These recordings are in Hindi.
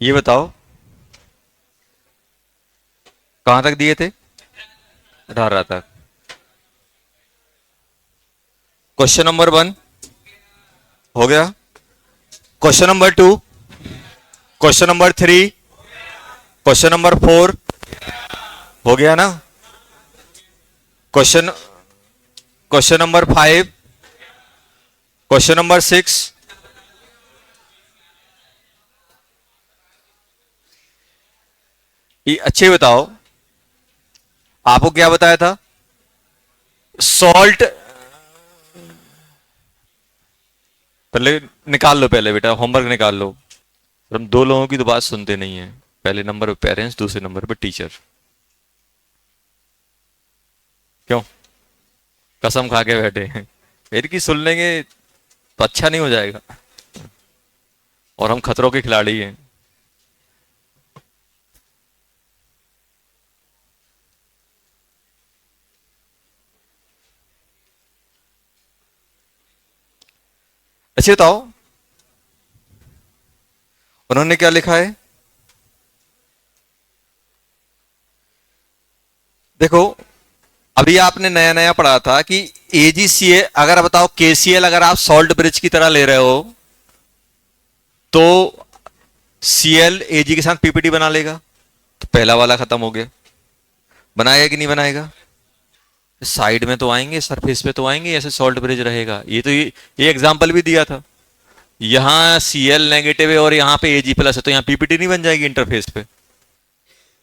ये बताओ कहां तक दिए थे? 18 तक। क्वेश्चन नंबर 1 हो गया। Question number 2, question number 3, question number 4 हो गया ना? Question question number 5, question number 6, ये अच्छे बताओ आपको क्या बताया था? सॉल्ट पहले निकाल लो, पहले बेटा होमवर्क निकाल लो। हम दो लोगों की तो बात सुनते नहीं है। पहले नंबर पे पेरेंट्स, दूसरे नंबर पे टीचर। क्यों? कसम खा के बैठे हैं मेरी की सुन लेंगे तो अच्छा नहीं हो जाएगा। और हम खतरों के खिलाड़ी हैं। अच्छा बताओ उन्होंने क्या लिखा है? देखो अभी आपने नया नया पढ़ा था कि एजीसीए, अगर बताओ केसीएल अगर आप सॉल्ट ब्रिज की तरह ले रहे हो तो सीएल एजी के साथ पीपीटी बना लेगा। तो पहला वाला खत्म हो गया। बनाएगा कि नहीं बनाएगा? साइड में तो आएंगे, सरफेस पे तो आएंगे, ऐसे सॉल्ट ब्रिज रहेगा। ये एग्जांपल भी दिया था। यहां सीएल नेगेटिव है और यहां पे एजी प्लस है, तो यहां पीपीटी नहीं बन जाएगी इंटरफेस पे?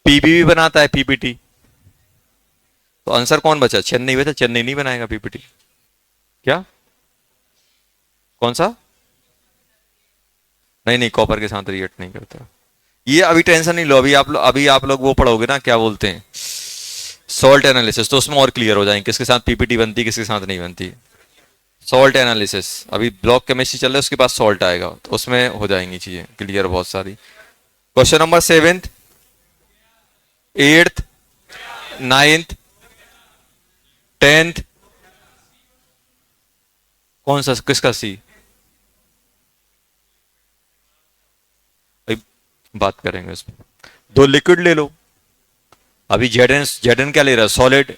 पीबी भी बनाता है पीपीटी। तो आंसर कौन बचा? चेन्नई बचा। चेन्नई नहीं बनाएगा पीपीटी। क्या? कौन सा? नहीं नहीं, कॉपर के साथ रिएक्ट नहीं करता। ये अभी टेंशन नहीं लो। अभी आप लोग वो पढ़ोगे ना, क्या बोलते हैं, सॉल्ट एनालिसिस, तो उसमें और क्लियर हो जाएंगे किसके साथ पीपीटी बनती, किसके साथ नहीं बनती। सॉल्ट एनालिसिस अभी ब्लॉक केमिस्ट्री चल रहा है, उसके बाद सॉल्ट आएगा, तो उसमें हो जाएंगी चीजें क्लियर बहुत सारी। क्वेश्चन नंबर 7, 8, 9, 10, कौन सा किसका सी? अभी बात करेंगे उस पर। दो लिक्विड ले लो। अभी जेडन जेडन क्या ले रहा है? सॉलिड।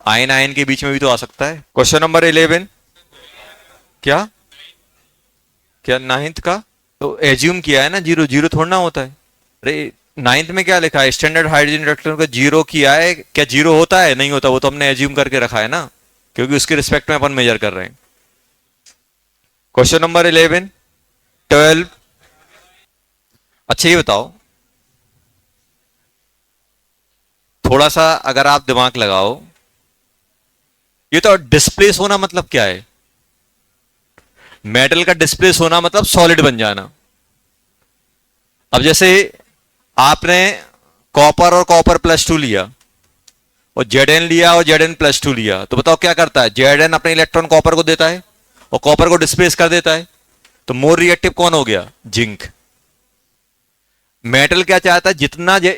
आयन आयन के बीच में भी तो आ सकता है। क्वेश्चन नंबर 11, क्या क्या नाइन्थ का? तो एज्यूम किया है ना, जीरो जीरो थोड़ा ना होता है। अरे नाइन्थ में क्या लिखा है? स्टैंडर्ड हाइड्रोजन रिएक्टर का जीरो किया है। क्या जीरो होता है? नहीं होता। वो तो हमने एज्यूम करके रखा है ना, क्योंकि उसके रिस्पेक्ट में अपन मेजर कर रहे हैं। Question number 11, 12। अच्छा ये बताओ, थोड़ा सा अगर आप दिमाग लगाओ, ये तो डिस्प्लेस होना मतलब क्या है? मेटल का डिस्प्लेस होना मतलब सॉलिड बन जाना। अब जैसे आपने कॉपर और कॉपर प्लस 2 लिया और जेड लिया और जेड प्लस 2 लिया, तो बताओ क्या करता है? जेड अपने इलेक्ट्रॉन कॉपर को देता है और कॉपर को डिस्प्लेस कर देता है। तो मोर रिएक्टिव कौन हो गया? जिंक। मेटल क्या चाहता है?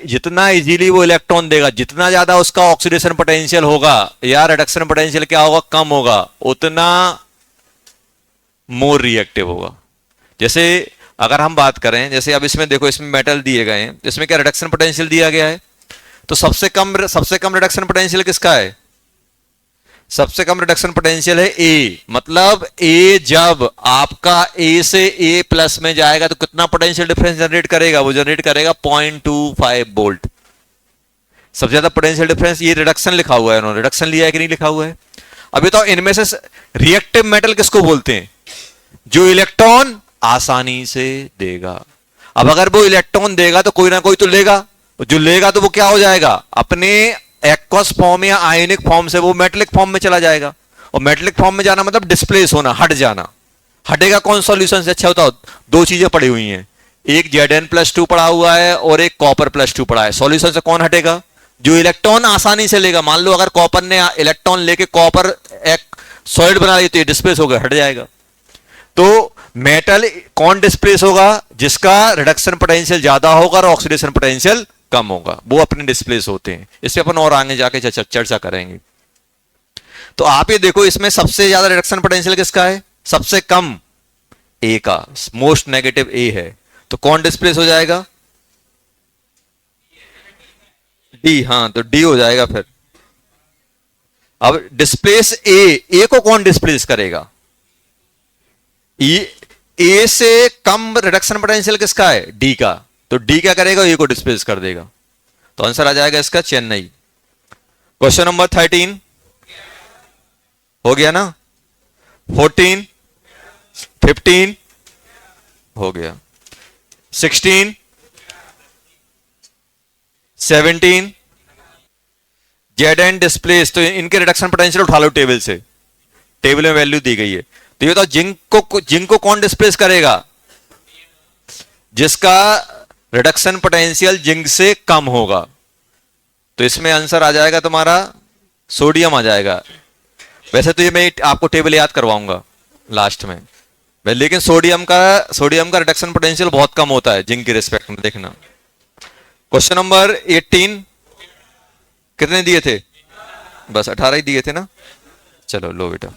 जितना इजीली वो इलेक्ट्रॉन देगा, जितना ज्यादा उसका ऑक्सीडेशन पोटेंशियल होगा या रिडक्शन पोटेंशियल क्या होगा, कम होगा, उतना मोर रिएक्टिव होगा। जैसे अगर हम बात करें, जैसे अब इसमें देखो, इसमें मेटल दिए गए हैं, इसमें क्या रिडक्शन पोटेंशियल दिया गया है? तो सबसे कम रिडक्शन पोटेंशियल किसका है? सबसे कम रिडक्शन पोटेंशियल है ए। मतलब ए जब आपका ए से ए प्लस में जाएगा तो कितना पोटेंशियल डिफरेंस जनरेट करेगा? वो जनरेट करेगा 0.25 वोल्ट। सबसे ज्यादा पोटेंशियल डिफरेंस, ये रिडक्शन लिखा हुआ है, उन्होंने रिडक्शन लिया है कि नहीं लिखा हुआ है? अभी तो इनमें से रिएक्टिव मेटल किसको बोलते हैं? जो इलेक्ट्रॉन आसानी से देगा। अब अगर वो इलेक्ट्रॉन देगा तो कोई ना कोई तो लेगा। जो लेगा तो वो क्या हो जाएगा? अपने एक्वस फॉर्म या आयोनिक फॉर्म से वो मेटलिक फॉर्म में चला जाएगा। और मेटलिक फॉर्म में जाना मतलब डिस्प्लेस होना, हट जाना। हटेगा कौन सॉल्यूशन से? अच्छा बताओ, दो चीजें पड़ी हुई हैं, एक Zn+2 पड़ा हुआ है और एक कॉपर+2 पड़ा है। सॉल्यूशन से कौन हटेगा? जो इलेक्ट्रॉन आसानी से लेगा। मान लो अगर कॉपर ने इलेक्ट्रॉन लेके कॉपर एक सॉलिड बना लिया तो ये डिस्प्लेस होगा, हट जाएगा। तो मेटल कौन डिस्प्लेस होगा? जिसका रिडक्शन पोटेंशियल ज्यादा होगा और ऑक्सीडेशन पोटेंशियल कम होगा, वो अपने डिस्प्लेस होते हैं। इस पे अपन और आगे जाके चर्चा करेंगे। तो आप ये देखो, इसमें सबसे ज्यादा रिडक्शन पोटेंशियल किसका है? सबसे कम ए का। मोस्ट नेगेटिव ए है। तो कौन डिस्प्लेस हो जाएगा? डी, हाँ तो डी हो जाएगा फिर। अब डिस्प्लेस ए को कौन डिस्प्लेस करेगा? ई, ए से कम रिडक्शन पोटेंशियल किसका है? डी का। तो डी क्या करेगा? ए को डिस्प्लेस कर देगा। तो आंसर आ जाएगा इसका चेन्नई। क्वेश्चन नंबर 13 हो गया ना? 14, 15 हो गया, 16, 17, जेड एंड डिस्प्लेस। तो इनके रिडक्शन पोटेंशियल उठा लो टेबल से, टेबल में वैल्यू दी गई है। तो ये बताओ जिंक को कौन डिस्प्लेस करेगा? जिसका रिडक्शन पोटेंशियल जिंक से कम होगा। तो इसमें आंसर आ जाएगा तुम्हारा सोडियम आ जाएगा। वैसे तो ये मैं आपको टेबल याद करवाऊंगा लास्ट में, लेकिन सोडियम का रिडक्शन पोटेंशियल बहुत कम होता है जिंक के रिस्पेक्ट में, देखना। क्वेश्चन नंबर 18 कितने दिए थे? बस 18 ही दिए थे ना। चलो लो बेटा,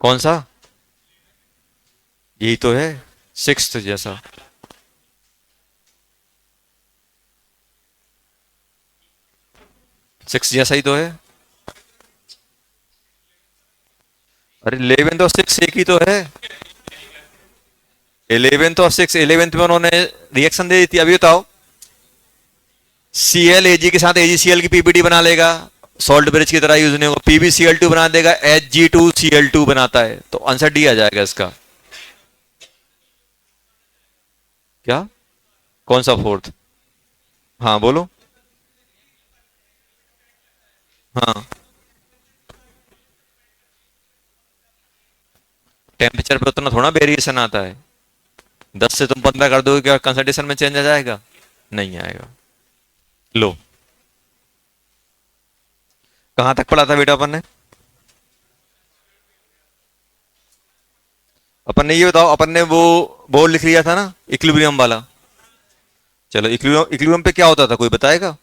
कौन सा? यही तो है, सिक्स्थ जैसा। सिक्स जैसा ही तो है। अरे 11 और 6 एक ही तो है। 11 और 6, 11 में उन्होंने रिएक्शन दे दी थी। अभी बताओ, Cl Ag के साथ AgCl की पीपीटी बना लेगा, सॉल्ट ब्रिज की तरह यूज नहीं होगा। PbCl2 बना देगा, Hg2Cl2 बनाता है। तो आंसर डी आ जाएगा इसका। क्या? कौन सा फोर्थ? हाँ बोलो। हाँ, टेम्परेचर पे उतना थोड़ा वेरिएशन आता है। 10 से तुम 15 कर दोगे, क्या कंसंट्रेशन में चेंज आ जाएगा? नहीं आएगा। लो, कहां तक पढ़ा था बेटा अपन ने? अपन ने ये बताओ, अपन ने वो बोर्ड लिख लिया था ना इक्विलिब्रियम वाला। चलो, इक्विलिब्रियम पे क्या होता था, कोई बताएगा?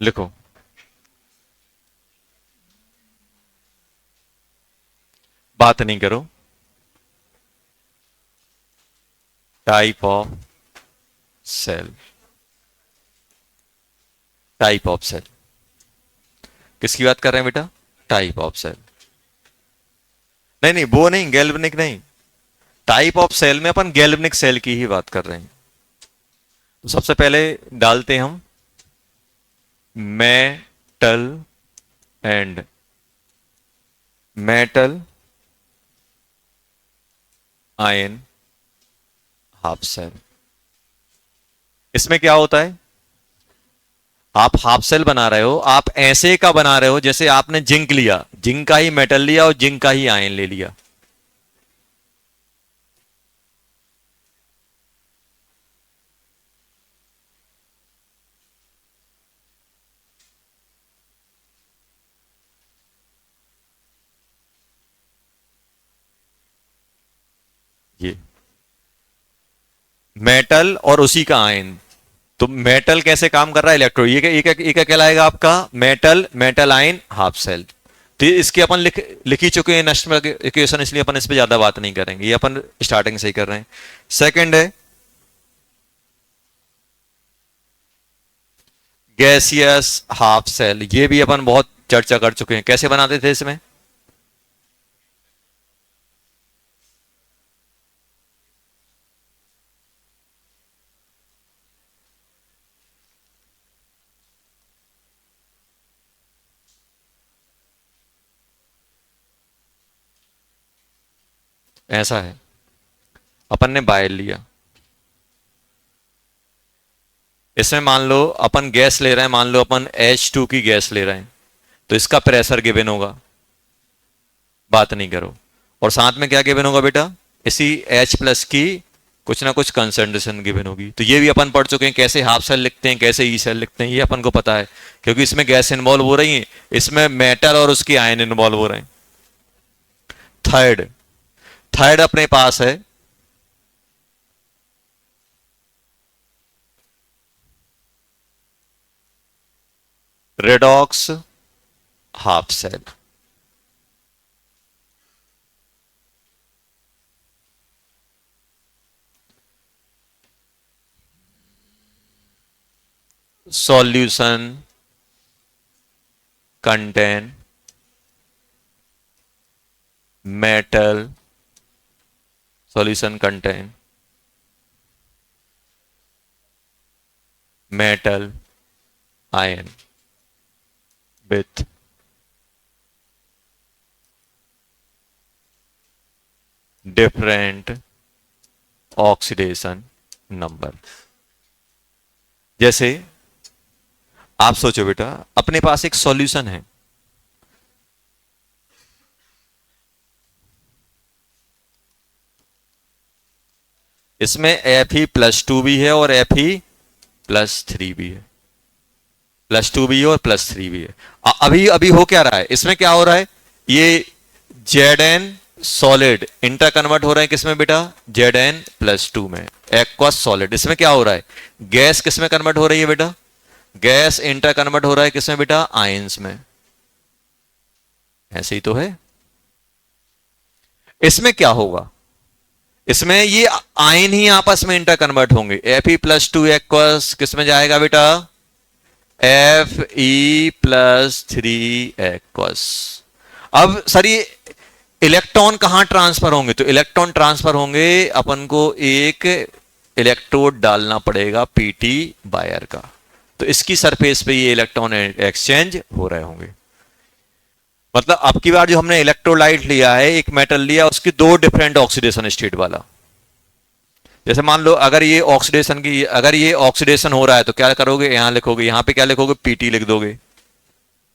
लिखो। बात नहीं करो। Type of cell, type of cell. किसकी बात कर रहे हैं बेटा? Type of cell. नहीं नहीं, वो नहीं, गैल्वेनिक नहीं। टाइप ऑफ सेल में अपन गैल्वेनिक सेल की ही बात कर रहे हैं। तो सबसे पहले डालते हैं हम metal and metal ion half cell. इसमें क्या होता है? आप हाफ सेल बना रहे हो, आप ऐसे का बना रहे हो जैसे आपने जिंक लिया, जिंक का ही मेटल लिया और जिंक का ही आयन ले लिया। ये मेटल और उसी का आयन। तो मेटल कैसे काम कर रहा है? इलेक्ट्रो, ये क्या कहलाएगा आपका? Metal, metal ion half cell. तो इसके अपन लिख ही चुके हैं नेशनल इक्वेशन, इसलिए अपन इस पे ज्यादा बात नहीं करेंगे, ये अपन स्टार्टिंग से ही कर रहे हैं। सेकंड है गैसियस हाफ सेल। ये भी अपन बहुत चर्चा कर चुके हैं, कैसे बनाते थे इसमें? ऐसा है, अपन ने बायल लिया, इसमें मान लो अपन गैस ले रहे हैं, मान लो अपन H2 की गैस ले रहे हैं, तो इसका प्रेशर गिवन होगा, बात नहीं करो। और साथ में क्या गिवन होगा बेटा? इसी H प्लस की कुछ ना कुछ कंसंट्रेशन गिवन होगी। तो ये भी अपन पढ़ चुके हैं, कैसे हाफ सेल लिखते हैं, कैसे ई सेल लिखते हैं, ये अपन को पता है, क्योंकि इसमें गैस इन्वॉल्व हो रही है, इसमें मेटल और उसकी आयन इन्वॉल्व हो रहे हैं। थर्ड, थर्ड अपने पास है redox half cell. solution contain metal, solution contain metal ion with different oxidation number। जैसे आप सोचो बेटा, अपने पास एक सॉल्यूशन है, इसमें Fe+2 भी है और Fe+3 भी है, +2 भी है और +3 भी है। अभी अभी हो क्या रहा है, इसमें क्या हो रहा है, ये Zn सॉलिड इंटर कन्वर्ट हो रहा है किसमें बेटा, Zn+2 में, एक्वस सॉलिड। इसमें क्या हो रहा है, गैस किसमें कन्वर्ट हो रही है बेटा, गैस इंटर कन्वर्ट हो रहा है किसमें बेटा, आयंस में। ऐसे ही तो है। इसमें क्या होगा, इसमें ये आयन ही आपस में इंटर कन्वर्ट होंगे। Fe+2 एक्वस किसमें जाएगा बेटा, Fe+3 एक्वस। अब सर ये इलेक्ट्रॉन कहां ट्रांसफर होंगे, तो इलेक्ट्रॉन ट्रांसफर होंगे, अपन को एक इलेक्ट्रोड डालना पड़ेगा पीटी वायर का, तो इसकी सरफेस पे ये इलेक्ट्रॉन एक्सचेंज हो रहे होंगे। मतलब अब की बार जो हमने इलेक्ट्रोलाइट लिया है, एक मेटल लिया, उसकी दो डिफरेंट ऑक्सीडेशन स्टेट वाला। जैसे मान लो अगर ये ऑक्सीडेशन की, अगर ये ऑक्सीडेशन हो रहा है तो क्या करोगे, यहां लिखोगे, यहां पे क्या लिखोगे, पीटी लिख दोगे,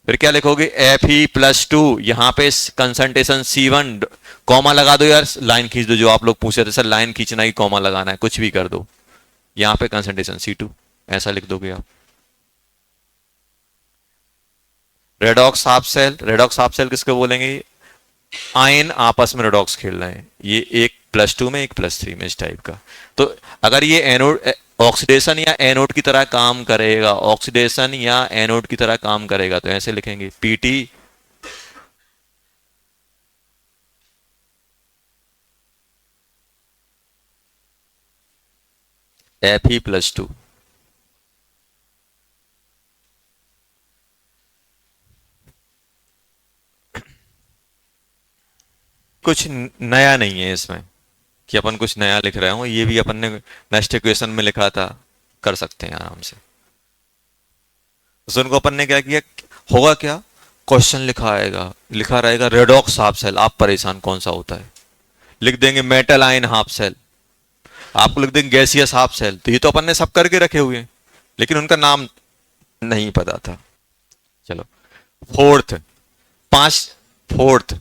फिर क्या लिखोगे, Fe+2, यहां पे कंसंट्रेशन C1, कॉमा लगा दो यार, लाइन खींच दो, जो आप लोग पूछ रहे थे सर लाइन खींचना ही कॉमा लगाना है, कुछ भी कर दो, यहां पे कंसंट्रेशन C2, ऐसा लिख दोगे आप। Redox half cell, redox half cell किसको बोलेंगे, आयन आपस में रेडॉक्स खेल रहे हैं, ये एक +2 में एक +3 में, इस टाइप का। तो अगर ये एनोड ऑक्सीडेशन या एनोड की तरह काम करेगा, ऑक्सीडेशन या एनोड की तरह काम करेगा, तो ऐसे लिखेंगे पीटी Fe+2। कुछ नया नहीं है इसमें कि अपन कुछ नया लिख रहे हो, ये भी अपन ने नेक्स्ट इक्वेशन में लिखा था, कर सकते हैं आराम से। तो उनको अपन ने क्या किया, होगा क्या, क्वेश्चन लिखा आएगा, लिखा रहेगा रेडॉक्स हाफ सेल, आप परेशान कौन सा होता है, लिख देंगे मेटल आयन हाफ सेल, आपको लिख देंगे गैसियस हाफ सेल। तो ये तो अपन ने सब करके रखे हुए हैं, लेकिन उनका नाम नहीं पता था। चलो फोर्थ, पांच, फोर्थ,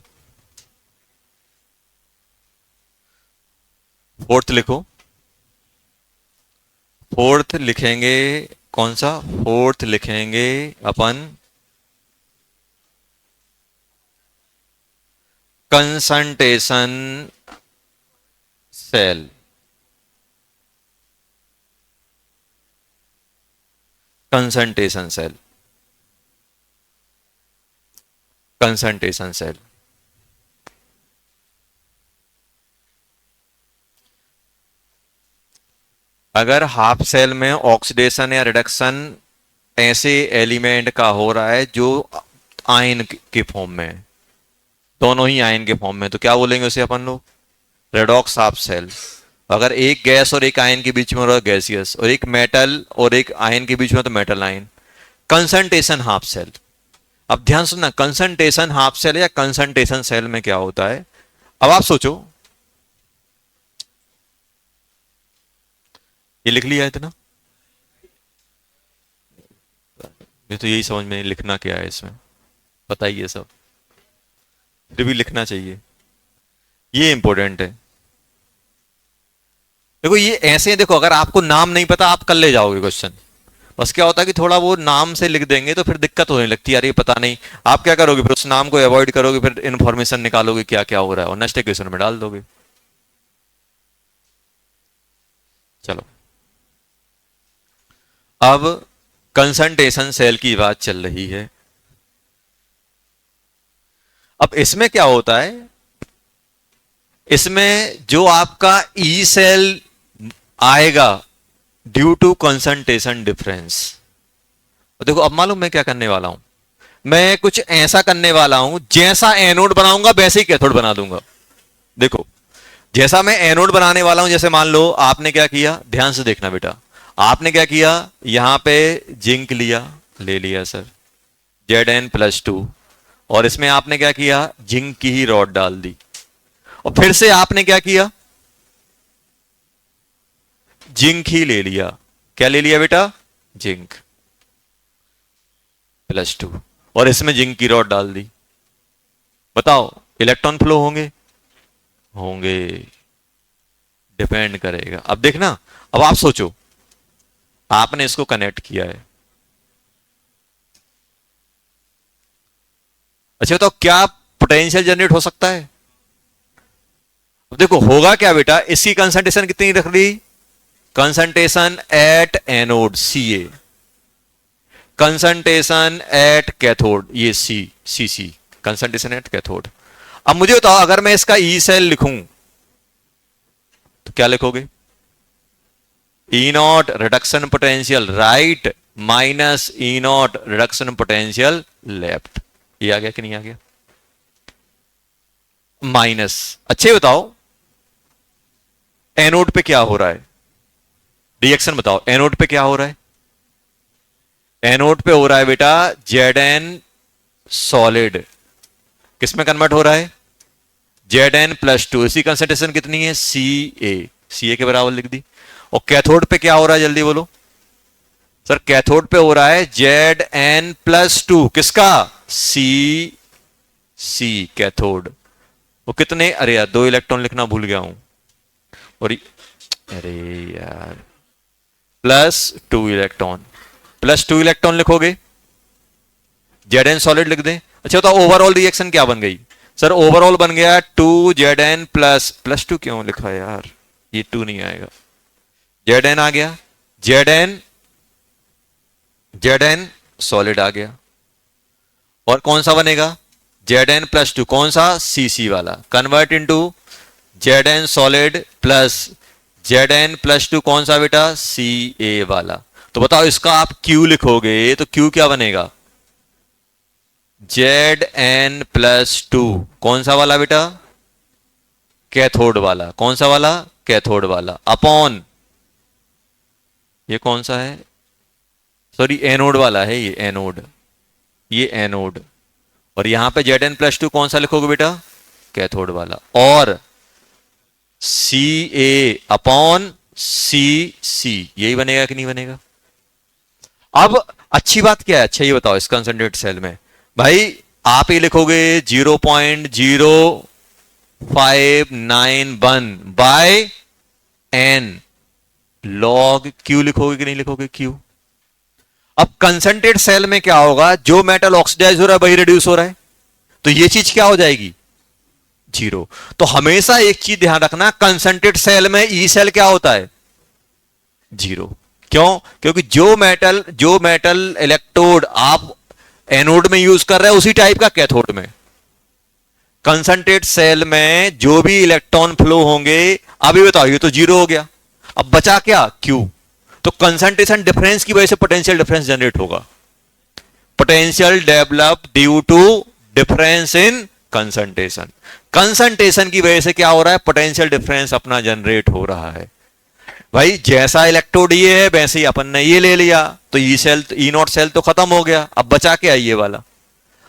फोर्थ लिखो, फोर्थ लिखेंगे कौन सा, फोर्थ लिखेंगे अपन concentration cell, concentration cell, concentration cell. अगर हाफ सेल में ऑक्सीडेशन या रिडक्शन ऐसे एलिमेंट का हो रहा है जो आयन के फॉर्म में है, दोनों ही आयन के फॉर्म में, तो क्या बोलेंगे उसे अपन लोग, रेडॉक्स हाफ सेल। अगर एक गैस और एक आयन के बीच में हो रहा है गैसियस, और एक मेटल और एक आयन के बीच में तो metal ion, concentration half cell. अब ध्यान सुनना, कंसंट्रेशन हाफ सेल या कंसंट्रेशन सेल में क्या होता है, अब आप सोचो, ये लिख लिया है इतना, ये तो यही समझ में लिखना क्या है इसमें, बताइए सब, फिर भी लिखना चाहिए, ये इंपॉर्टेंट है। देखो ये ऐसे हैं, देखो अगर आपको नाम नहीं पता आप कर ले जाओगे क्वेश्चन, बस क्या होता है कि थोड़ा वो नाम से लिख देंगे तो फिर दिक्कत होने लगती है, यार ये पता नहीं, आप क्या करोगे फिर उस नाम को अवॉइड करोगे, फिर इन्फॉर्मेशन निकालोगे क्या क्या हो रहा है और नेक्स्ट क्वेश्चन में डाल दोगे। चलो अब कंसंट्रेशन सेल की बात चल रही है। अब इसमें क्या होता है, इसमें जो आपका ई सेल आएगा ड्यू टू कंसंट्रेशन डिफरेंस, और देखो अब मालूम मैं क्या करने वाला हूं, मैं कुछ ऐसा करने वाला हूं जैसा एनोड बनाऊंगा वैसे ही कैथोड बना दूंगा। देखो जैसा मैं एनोड बनाने वाला हूं, जैसे मान लो आपने क्या किया, ध्यान से देखना बेटा, आपने क्या किया, यहां पे जिंक लिया, ले लिया सर Zn+2, और इसमें आपने क्या किया, जिंक की ही रॉड डाल दी, और फिर से आपने क्या किया, जिंक ही ले लिया। क्या ले लिया बेटा, जिंक +2, और इसमें जिंक की रॉड डाल दी। बताओ इलेक्ट्रॉन फ्लो होंगे, होंगे, डिपेंड करेगा। अब देखना, अब आप सोचो, आपने इसको कनेक्ट किया है, अच्छा तो क्या पोटेंशियल जनरेट हो सकता है? अब देखो होगा क्या बेटा, इसकी कंसंट्रेशन कितनी रख दी, concentration at anode Ca, concentration at cathode ये सी कंसंट्रेशन एट कैथोड। अब मुझे बताओ अगर मैं इसका ई सेल लिखूं तो क्या लिखोगे, E naught reduction potential right minus E naught reduction potential left. ये आ गया कि नहीं आ गया, माइनस। अच्छे बताओ एनोड पे क्या हो रहा है, रिएक्शन बताओ एनोड पे क्या हो रहा है, एनोड पे हो रहा है बेटा Zn सॉलिड, किस में कन्वर्ट हो रहा है, Zn+2, इसी कंसंट्रेशन कितनी है, Ca के बराबर लिख दी। और कैथोड पे क्या हो रहा है, जल्दी बोलो सर, कैथोड पे हो रहा है Zn+2, किसका, C कैथोड। वो कितने, अरे यार 2 इलेक्ट्रॉन लिखना भूल गया हूं, और अरे यार +2 इलेक्ट्रॉन, +2 इलेक्ट्रॉन लिखोगे, Zn सॉलिड लिख दें। अच्छा तो ओवरऑल रिएक्शन क्या बन गई, सर ओवरऑल बन गया 2Zn +2 क्यों लिखा है यार, ये 2 नहीं आएगा, Zn आ गया, Zn सॉलिड आ गया, और कौन सा बनेगा, Zn+2, कौन सा, Cc वाला, convert into Zn solid plus Zn+2 कौन सा बेटा, Ca वाला। तो बताओ इसका आप Q लिखोगे तो Q क्या बनेगा, Zn+2 कौन सा वाला बेटा, कैथोड वाला, कौन सा वाला, कैथोड वाला, अपॉन ये कौन सा है, सॉरी एनोड वाला है, ये एनोड, ये एनोड, और यहां पे Zn+2 कौन सा लिखोगे बेटा, कैथोड वाला, और Ca अपॉन Cc, यही बनेगा कि नहीं बनेगा। अब अच्छी बात क्या है, अच्छा ये बताओ इस कंसंट्रेट सेल में भाई आप ये लिखोगे 0.0591 बाय n log Q लिखोगे कि नहीं लिखोगे, Q। अब कंसंट्रेट सेल में क्या होगा, जो मेटल ऑक्सीडाइज हो रहा है वही रिड्यूस हो रहा है, तो ये चीज क्या हो जाएगी, 0। तो हमेशा एक चीज ध्यान रखना, कंसंट्रेट सेल में ई सेल क्या होता है, 0। क्यों, क्योंकि जो मेटल इलेक्ट्रोड आप एनोड में यूज कर रहे हैं उसी टाइप का कैथोड में। कंसंट्रेट सेल में जो भी इलेक्ट्रॉन फ्लो होंगे, अभी बताओ ये तो 0 हो गया, अब बचा क्या, Q। तो कंसंट्रेशन डिफरेंस की वजह से पोटेंशियल डिफरेंस जनरेट होगा, potential develop due to difference in concentration, concentration की वजह से क्या हो रहा है, पोटेंशियल डिफरेंस अपना जनरेट हो रहा है। भाई जैसा इलेक्ट्रोड ये है वैसे ही अपन ने ये ले लिया, तो E cell, E naught cell तो खत्म हो गया, अब बचा क्या ये वाला।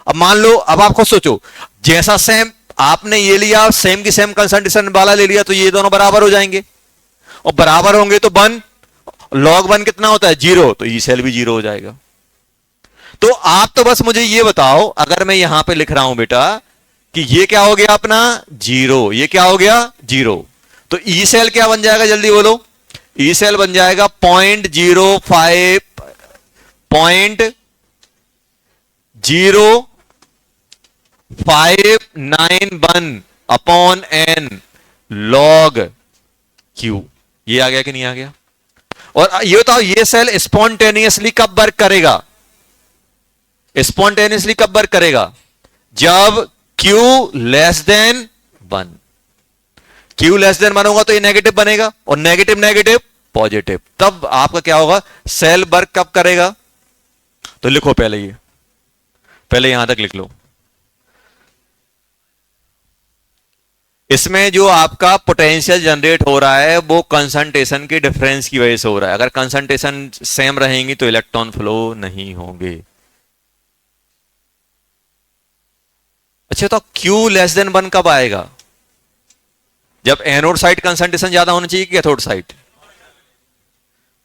अब मान लो, अब आप खुद सोचो, जैसा सेम आपने ये लिया, सेम की सेम कंसंट्रेशन वाला ले लिया, तो ये दोनों बराबर हो जाएंगे, और बराबर होंगे तो 1 log 1 कितना होता है, 0, तो ई सेल भी 0 हो जाएगा। तो आप तो बस मुझे ये बताओ, अगर मैं यहां पे लिख रहा हूं बेटा कि ये क्या हो गया अपना 0, ये क्या हो गया 0, तो ई सेल क्या बन जाएगा, जल्दी बोलो, ई सेल बन जाएगा 0.0591 अपॉन n log Q। ये आ गया कि नहीं आ गया। और ये बताओ ये सेल स्पॉन्टेनियसली कब वर्क करेगा, स्पॉन्टेनियसली कब वर्क करेगा, जब Q less than 1, Q less than 1 होगा तो ये नेगेटिव बनेगा, और नेगेटिव नेगेटिव पॉजिटिव, तब आपका क्या होगा, सेल वर्क कब करेगा। तो लिखो पहले ये, पहले यहां तक लिख लो। इसमें जो आपका पोटेंशियल जनरेट हो रहा है वो कंसंट्रेशन के डिफरेंस की वजह से हो रहा है। अगर कंसंट्रेशन सेम रहेंगी तो इलेक्ट्रॉन फ्लो नहीं होंगे। अच्छा, तो Q लेस देन 1 कब आएगा? जब एनोड साइड कंसंट्रेशन ज्यादा होना चाहिए कि कैथोड साइड?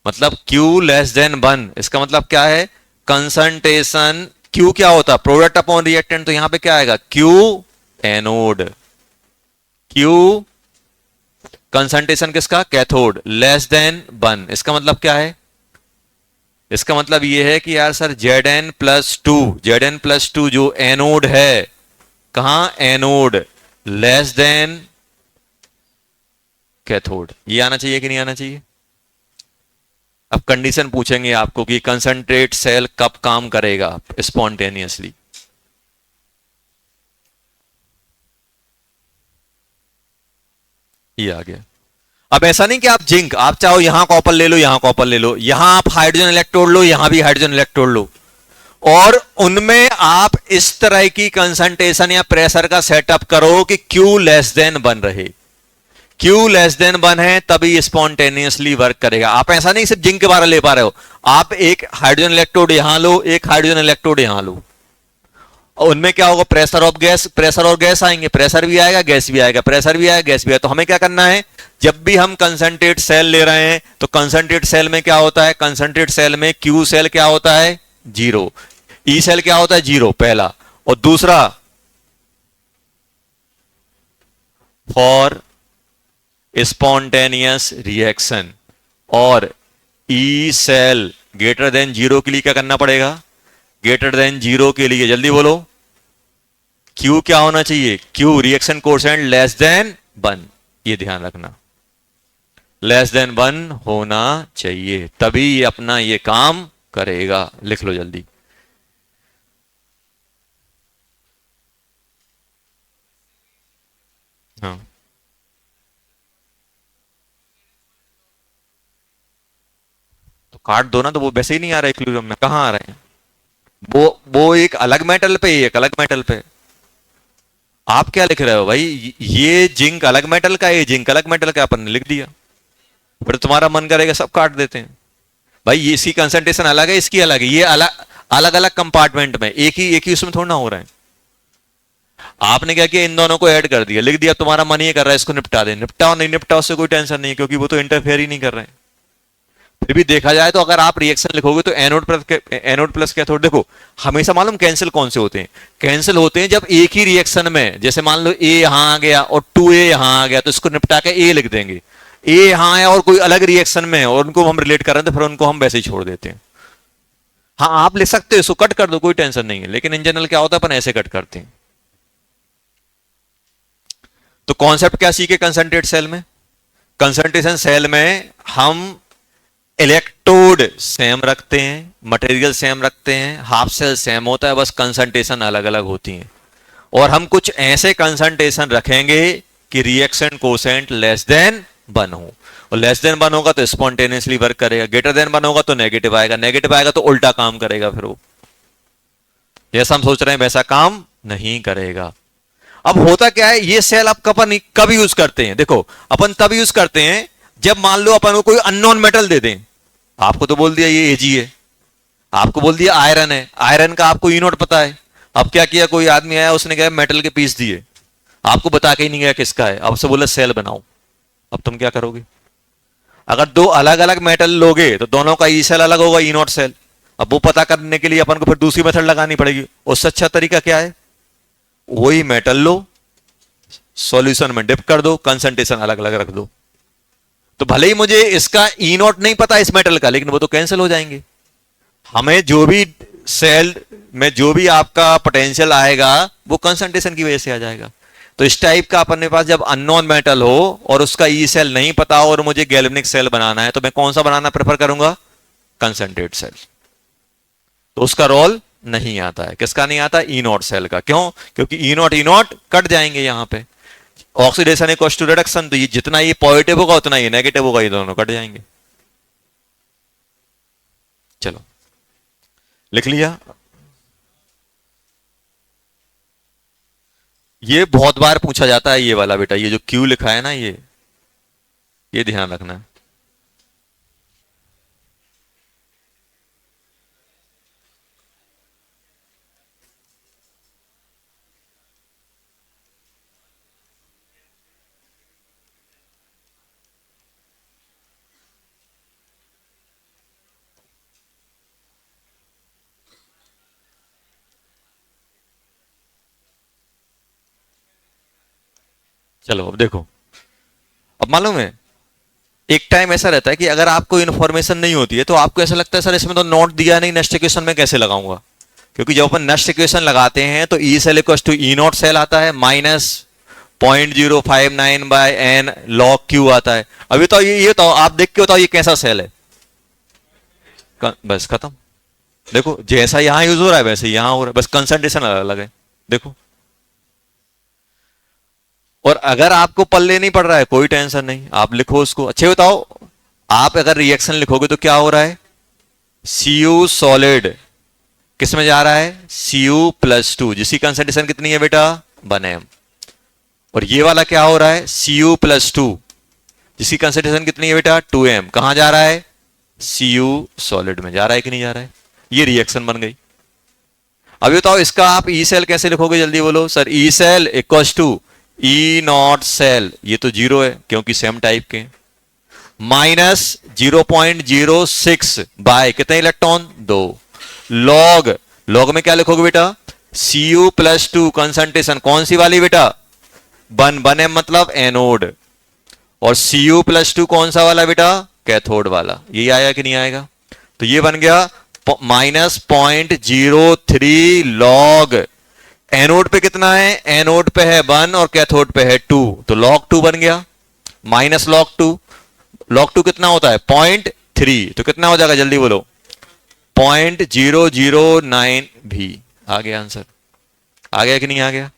मतलब Q लेस देन 1, इसका मतलब क्या है? कंसंट्रेशन Q क्या होता है? Product upon reactant. तो यहां पे क्या आएगा? Q एनोड, Q कंसंट्रेशन किसका? Cathode, less than 1। इसका मतलब क्या है? इसका मतलब यह है कि यार सर Zn+2 जो एनोड है, कहां? Anode, less than cathode. ये आना चाहिए कि नहीं आना चाहिए? अब कंडीशन पूछेंगे आपको कि कंसंट्रेट सेल कब काम करेगा स्पॉन्टेनियसली। ये आ गया। अब ऐसा नहीं कि आप जिंक, आप चाहो यहां कॉपर ले लो, यहां कॉपर ले लो, यहां आप हाइड्रोजन इलेक्ट्रोड लो, यहां भी हाइड्रोजन इलेक्ट्रोड लो, और उनमें आप इस तरह की कंसंट्रेशन या प्रेशर का सेटअप करो कि Q लेस देन 1 रहे। Q लेस देन 1 है तभी स्पॉन्टेनियसली वर्क करेगा। आप ऐसा नहीं सिर्फ जिंक के बारे ले पा रहे हो, आप एक हाइड्रोजन इलेक्ट्रोड यहां लो, एक हाइड्रोजन इलेक्ट्रोड यहां लो, और उनमें क्या होगा? प्रेशर ऑफ गैस, प्रेशर और गैस आएंगे, प्रेशर भी आएगा गैस भी आएगा, प्रेशर भी आएगा गैस भी आएगा। तो हमें क्या करना है? जब भी हम कंसंट्रेट सेल ले रहे हैं तो कंसंट्रेट सेल में क्या होता है? कंसंट्रेट सेल में Q सेल क्या होता है? 0। E सेल क्या होता है? 0 पहला। और दूसरा, फॉर स्पॉन्टेनियस रिएक्शन। और E सेल ग्रेटर देन 0 के लिए क्या करना पड़ेगा? ग्रेटर देन 0 के लिए जल्दी बोलो, Q क्या होना चाहिए? Q reaction coefficient less than 1। ये ध्यान रखना, लेस देन 1 होना चाहिए, तभी ये अपना ये काम करेगा। लिख लो जल्दी। हाँ, तो काट दो ना, तो वो वैसे ही नहीं आ रहा है इक्विलिब्रियम में, कहां आ रहे हैं? वो एक अलग मेटल पे, एक अलग मेटल पे। आप क्या लिख रहे हो भाई? ये जिंक अलग मेटल का, ये जिंक अलग मेटल का, अपन ने लिख दिया। फिर तुम्हारा मन करेगा सब काट देते हैं। भाई ये इसकी कंसंट्रेशन अलग है, इसकी अलग है, ये अलग अलग अलग कंपार्टमेंट में, एक ही उसमें थोड़ा ना हो रहा है। आपने क्या किया? इन दोनों को ऐड कर दिया, लिख दिया। तुम्हारा मन ये कर रहा है इसको निपटा दे, निपटाओ, नहीं निपटाओ, उससे कोई टेंशन नहीं है, क्योंकि वो तो इंटरफेयर ही नहीं कर रहे हैं। फिर भी देखा जाए तो अगर आप रिएक्शन लिखोगे तो एनोड प्लस कैथोड, देखो हमेशा मालूम कैंसिल कौन से होते हैं? कैंसिल होते हैं जब एक ही रिएक्शन में, जैसे मान लो ए यहां आ गया और 2A यहां आ गया, तो इसको निपटा के ए लिख देंगे। ए यहां है और कोई अलग रिएक्शन में है और उनको हम रिलेट कर रहे हैं, तो फिर उनको हम वैसे ही छोड़ देते हैं। हाँ, आप लिख सकते हो, इसको कट कर दो, कोई टेंशन नहीं है, लेकिन इन जनरल क्या होता है अपन ऐसे कट करते हैं। तो कॉन्सेप्ट क्या सीखे कंसंट्रेट सेल में? कंसंट्रेशन सेल में हम इलेक्ट्रोड सेम रखते हैं, मटेरियल सेम रखते हैं, हाफ सेल सेम होता है, बस कंसंट्रेशन अलग अलग होती है। और हम कुछ ऐसे कंसंट्रेशन रखेंगे कि रिएक्शन कोसेंट लेस देन 1 हो, और लेस देन 1 होगा तो स्पॉन्टेनियसली वर्क करेगा, ग्रेटर देन 1 होगा तो नेगेटिव आएगा, नेगेटिव आएगा तो उल्टा काम करेगा। फिर वो जैसा हम सोच रहे हैं वैसा काम नहीं करेगा। अब होता क्या है, ये सेल आप कब यूज करते हैं? देखो अपन तब यूज करते हैं जब मान लो अपन को कोई अननोन मेटल दे दें। आपको तो बोल दिया ये Ag है, आपको बोल दिया आयरन है, आयरन का आपको ई नोट पता है। अब क्या किया, कोई आदमी आया, उसने क्या मेटल के पीस दिए, आपको बता के ही नहीं गया किसका है, अब से बोला सेल बनाओ। अब तुम क्या करोगे? अगर दो अलग अलग मेटल लोगे तो दोनों का ई सेल अलग होगा, ई नोट सेल। अब वो पता करने के लिए अपन को फिर दूसरी मेथड लगानी पड़ेगी। उससे अच्छा तरीका क्या है? वही मेटल लो, सॉल्यूशन में डिप कर दो, कंसंट्रेशन अलग अलग रख दो। तो भले ही मुझे इसका ई नोट नहीं पता इस मेटल का, लेकिन वो तो कैंसिल हो जाएंगे। हमें जो भी सेल में जो भी आपका पोटेंशियल आएगा वो कंसंट्रेशन की वजह से आ जाएगा। तो इस टाइप का अपने पास जब अननोन मेटल हो और उसका ई सेल नहीं पता हो और मुझे गैल्वेनिक सेल बनाना है, तो मैं कौन सा बनाना प्रेफर करूंगा? Concentrate cell. तो उसका रोल नहीं आता है, किसका नहीं आता? ई नोट सेल का। क्यों? क्योंकि ई नोट कट जाएंगे यहां पे, ऑक्सीडेशन इक्वल्स टू रिडक्शन, तो ये जितना ये पॉजिटिव होगा उतना ये नेगेटिव होगा, ये दोनों कट जाएंगे। चलो लिख लिया। ये बहुत बार पूछा जाता है ये वाला बेटा, ये जो क्यू लिखा है ना, ये ध्यान रखना है। चलो अब देखो, अब मालूम है, एक टाइम ऐसा रहता है कि अगर आपको इन्फॉर्मेशन नहीं होती है तो आपको ऐसा लगता है सर इसमें तो नोट दिया नहीं, नेक्स्ट इक्वेशन में कैसे लगाऊंगा। क्योंकि जब अपन नेक्स्ट इक्वेशन लगाते हैं तो E cell equal to E naught cell आता है minus 0.059 by n log Q आता है। अभी तो ये तो आप देख के बताओ ये कैसा सेल है। बस खत्म। देखो जैसा यहां यूज हो रहा है वैसे यहां हो रहा है, बस कंसंट्रेशन अलग अलग है। देखो, और अगर आपको पल्ले नहीं पड़ रहा है कोई टेंशन नहीं, आप लिखो उसको। अच्छे बताओ, आप अगर रिएक्शन लिखोगे तो क्या हो रहा है, Cu सॉलिड किस में जा रहा है, Cu+2, जिसकी कंसंट्रेशन कितनी है बेटा 1m। और ये वाला क्या हो रहा है, Cu+2 जिसकी कंसंट्रेशन कितनी है बेटा 2m, कहां जा रहा है, Cu सॉलिड में जा रहा है कि नहीं जा रहा है। ये रिएक्शन बन गई। अभी बताओ इसका आप ई सेल कैसे लिखोगे, जल्दी बोलो sir. E cell equal to E naught cell, ये तो जीरो है क्योंकि सेम टाइप के, माइनस 0.06 बाय कितने इलेक्ट्रॉन 2, लॉग, लॉग में क्या लिखोगे बेटा, Cu+2 कंसंट्रेशन कौन सी वाली बेटा 1m मतलब एनोड, और Cu+2 कौन सा वाला बेटा कैथोड वाला। ये आया कि नहीं आएगा, तो ये बन गया -0.03 लॉग। एनोड पे कितना है, एनोड पे है 1 और कैथोड पे है 2, तो लॉग 2 बन गया, माइनस लॉग 2। लॉग 2 कितना होता है 0.3, तो कितना हो जाएगा जल्दी बोलो 0.009 भी। आ गया आंसर, आ गया कि नहीं आ गया।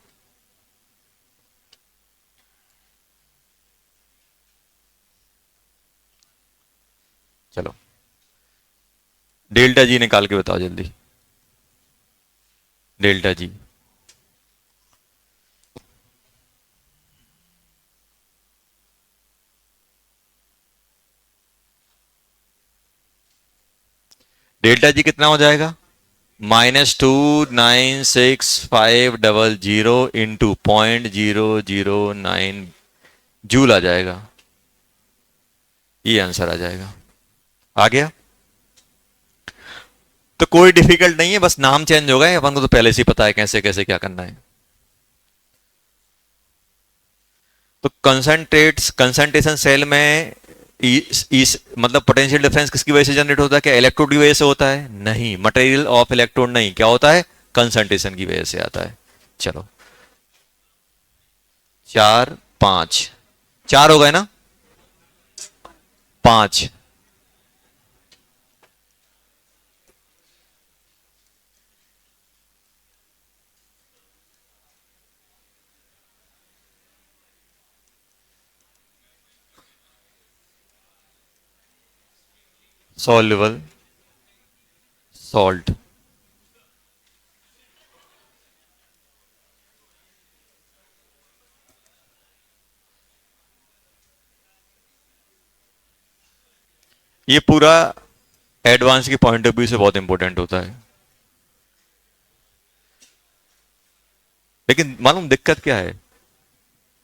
चलो डेल्टा जी निकाल के बताओ जल्दी, डेल्टा जी। डेल्टा जी कितना हो जाएगा, -296,500 इंटू 0.009 जूल आ जाएगा। ये आंसर आ जाएगा। आ गया, तो कोई डिफिकल्ट नहीं है, बस नाम चेंज हो गए, अपन को तो पहले से ही पता है कैसे कैसे क्या करना है। तो कंसंट्रेट्स कंसंट्रेशन सेल में मतलब पोटेंशियल डिफरेंस किसकी वजह से जनरेट होता है, क्या इलेक्ट्रोड की वजह से होता है, नहीं, मटेरियल ऑफ इलेक्ट्रोड नहीं, क्या होता है कंसंट्रेशन की वजह से आता है। चलो 4 5, 4 हो गए ना, 5, सॉल्युबल सॉल्ट। ये पूरा एडवांस की पॉइंट ऑफ व्यू से बहुत इंपॉर्टेंट होता है। लेकिन मालूम दिक्कत क्या है,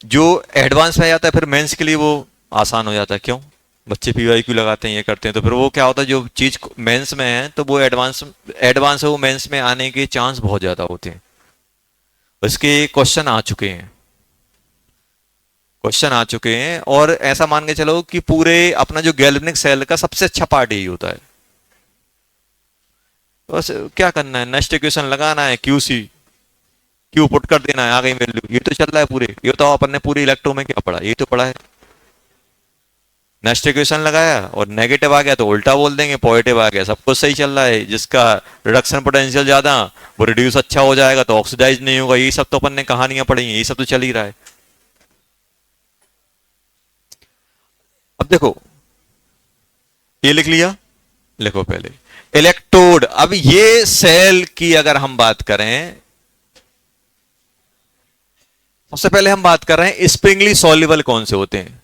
जो एडवांस में आ जाता है फिर मेंस के लिए वो आसान हो जाता है। क्यों, बच्चे पीवाईक्यू लगाते हैं, ये करते हैं, तो फिर वो क्या होता है जो चीज मेंस में है तो वो एडवांस एडवांस है, वो मेंस में आने के चांस बहुत ज्यादा होते हैं। इसके क्वेश्चन आ चुके हैं, क्वेश्चन आ चुके हैं, और ऐसा मान के चलो कि पूरे अपना जो गैल्वेनिक सेल का सबसे अच्छा पार्ट यही होता है। बस क्या करना है, नेक्स्ट इक्वेशन लगाना है, क्यूसी क्यू पुट कर देना है, आ गई वैल्यू। ये तो चल रहा है पूरे, ये तो अपन ने पूरी इलेक्ट्रो में क्या पढ़ा, ये तो पढ़ा है। नेक्स्ट इक्वेशन लगाया और नेगेटिव आ गया तो उल्टा बोल देंगे, पॉजिटिव आ गया सब कुछ सही चल रहा है। जिसका रिडक्शन पोटेंशियल ज्यादा वो रिड्यूस अच्छा हो जाएगा तो ऑक्सीडाइज नहीं होगा। ये सब तो अपन ने कहानियां पढ़ी हैं, ये सब तो चल ही रहा है। अब देखो ये लिख लिया, लिखो पहले इलेक्ट्रोड। अब ये सेल की अगर हम बात करें, सबसे पहले हम बात कर रहे हैं स्प्रिंगली सॉल्युबल कौन से होते हैं।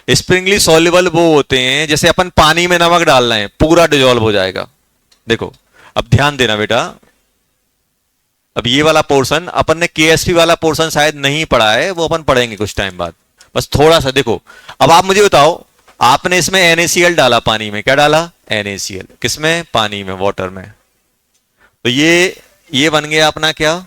स्प्रिंगली सॉल्युबल वो होते हैं जैसे अपन पानी में नमक डाल रहे हैं पूरा डिजोल्व हो जाएगा। देखो अब ध्यान देना बेटा, अब ये वाला पोर्शन अपन ने केएसपी वाला पोर्शन शायद नहीं पढ़ा है, वो अपन पढ़ेंगे कुछ टाइम बाद, बस थोड़ा सा देखो। अब आप मुझे बताओ, आपने इसमें NaCl डाला पानी में, क्या डाला NaCl, किसमें, पानी में, वाटर में। तो ये बन गया अपना क्या,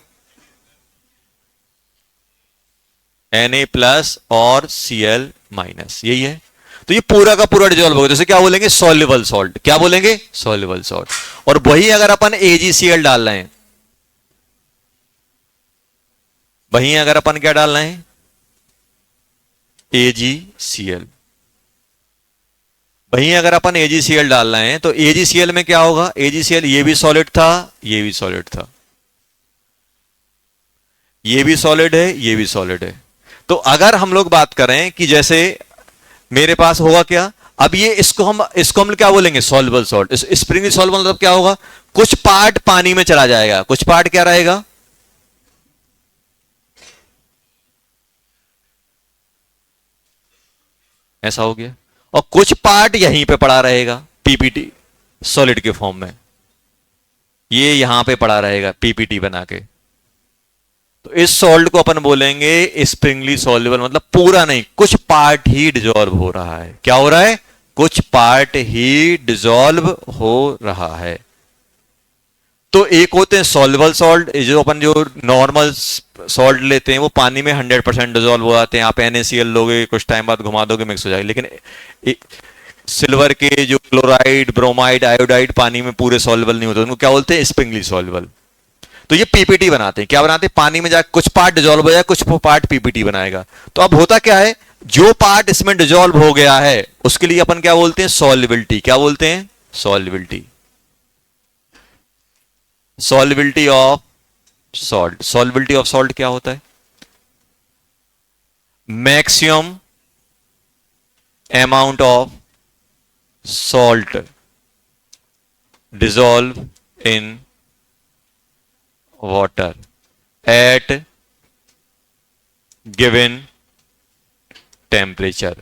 Na प्लस और Cl माइनस, यही है। तो ये पूरा का पूरा डिजोल्व होगा, जैसे क्या बोलेंगे सॉल्युबल सॉल्ट, क्या बोलेंगे सॉल्युबल सॉल्ट। और वही अगर अपन AgCl डाल रहे हैं, वहीं अगर अपन क्या डाल रहे हैं AgCl, वहीं अगर अपन AgCl डाल रहे हैं तो AgCl में क्या होगा, AgCl ये भी सॉलिड था, ये भी सॉलिड था, ये भी सॉलिड है, ये भी सॉलिड है। तो अगर हम लोग बात करें कि जैसे मेरे पास होगा क्या, अब ये इसको हम क्या बोलेंगे सॉल्युबल सॉल्ट। स्प्रिंगली सॉल्युबल मतलब क्या होगा, कुछ पार्ट पानी में चला जाएगा, कुछ पार्ट क्या रहेगा, ऐसा हो गया, और कुछ पार्ट यहीं पे पड़ा रहेगा पीपीटी सॉलिड के फॉर्म में, ये यहां पे पड़ा रहेगा पीपीटी बना के। तो इस सॉल्ट को अपन बोलेंगे स्प्रिंगली सॉल्युबल, मतलब पूरा नहीं, कुछ पार्ट ही डिजॉल्व हो रहा है। क्या हो रहा है, कुछ पार्ट ही डिजॉल्व हो रहा है। तो एक होते हैं सॉल्युबल सॉल्ट, जो अपन जो नॉर्मल सॉल्ट लेते हैं वो पानी में 100% डिजॉल्व हो जाते हैं। आप NaCl लोगे, कुछ टाइम बाद घुमा दोगे मिक्स हो जाएगी। लेकिन सिल्वर के जो क्लोराइड, ब्रोमाइड, आयोडाइड पानी में पूरे सॉल्युबल नहीं होते, उनको क्या बोलते हैं स्प्रिंगली सॉल्युबल। तो ये पीपीटी बनाते हैं, क्या बनाते हैं, पानी में जाकर कुछ पार्ट डिजॉल्व हो जाए, कुछ पार्ट पीपीटी बनाएगा। तो अब होता क्या है, जो पार्ट इसमें डिजॉल्व हो गया है उसके लिए अपन क्या बोलते हैं सॉल्युबिलिटी, क्या बोलते हैं solubility, solubility of salt. Solubility of salt क्या होता है, maximum amount of salt dissolve in water at given temperature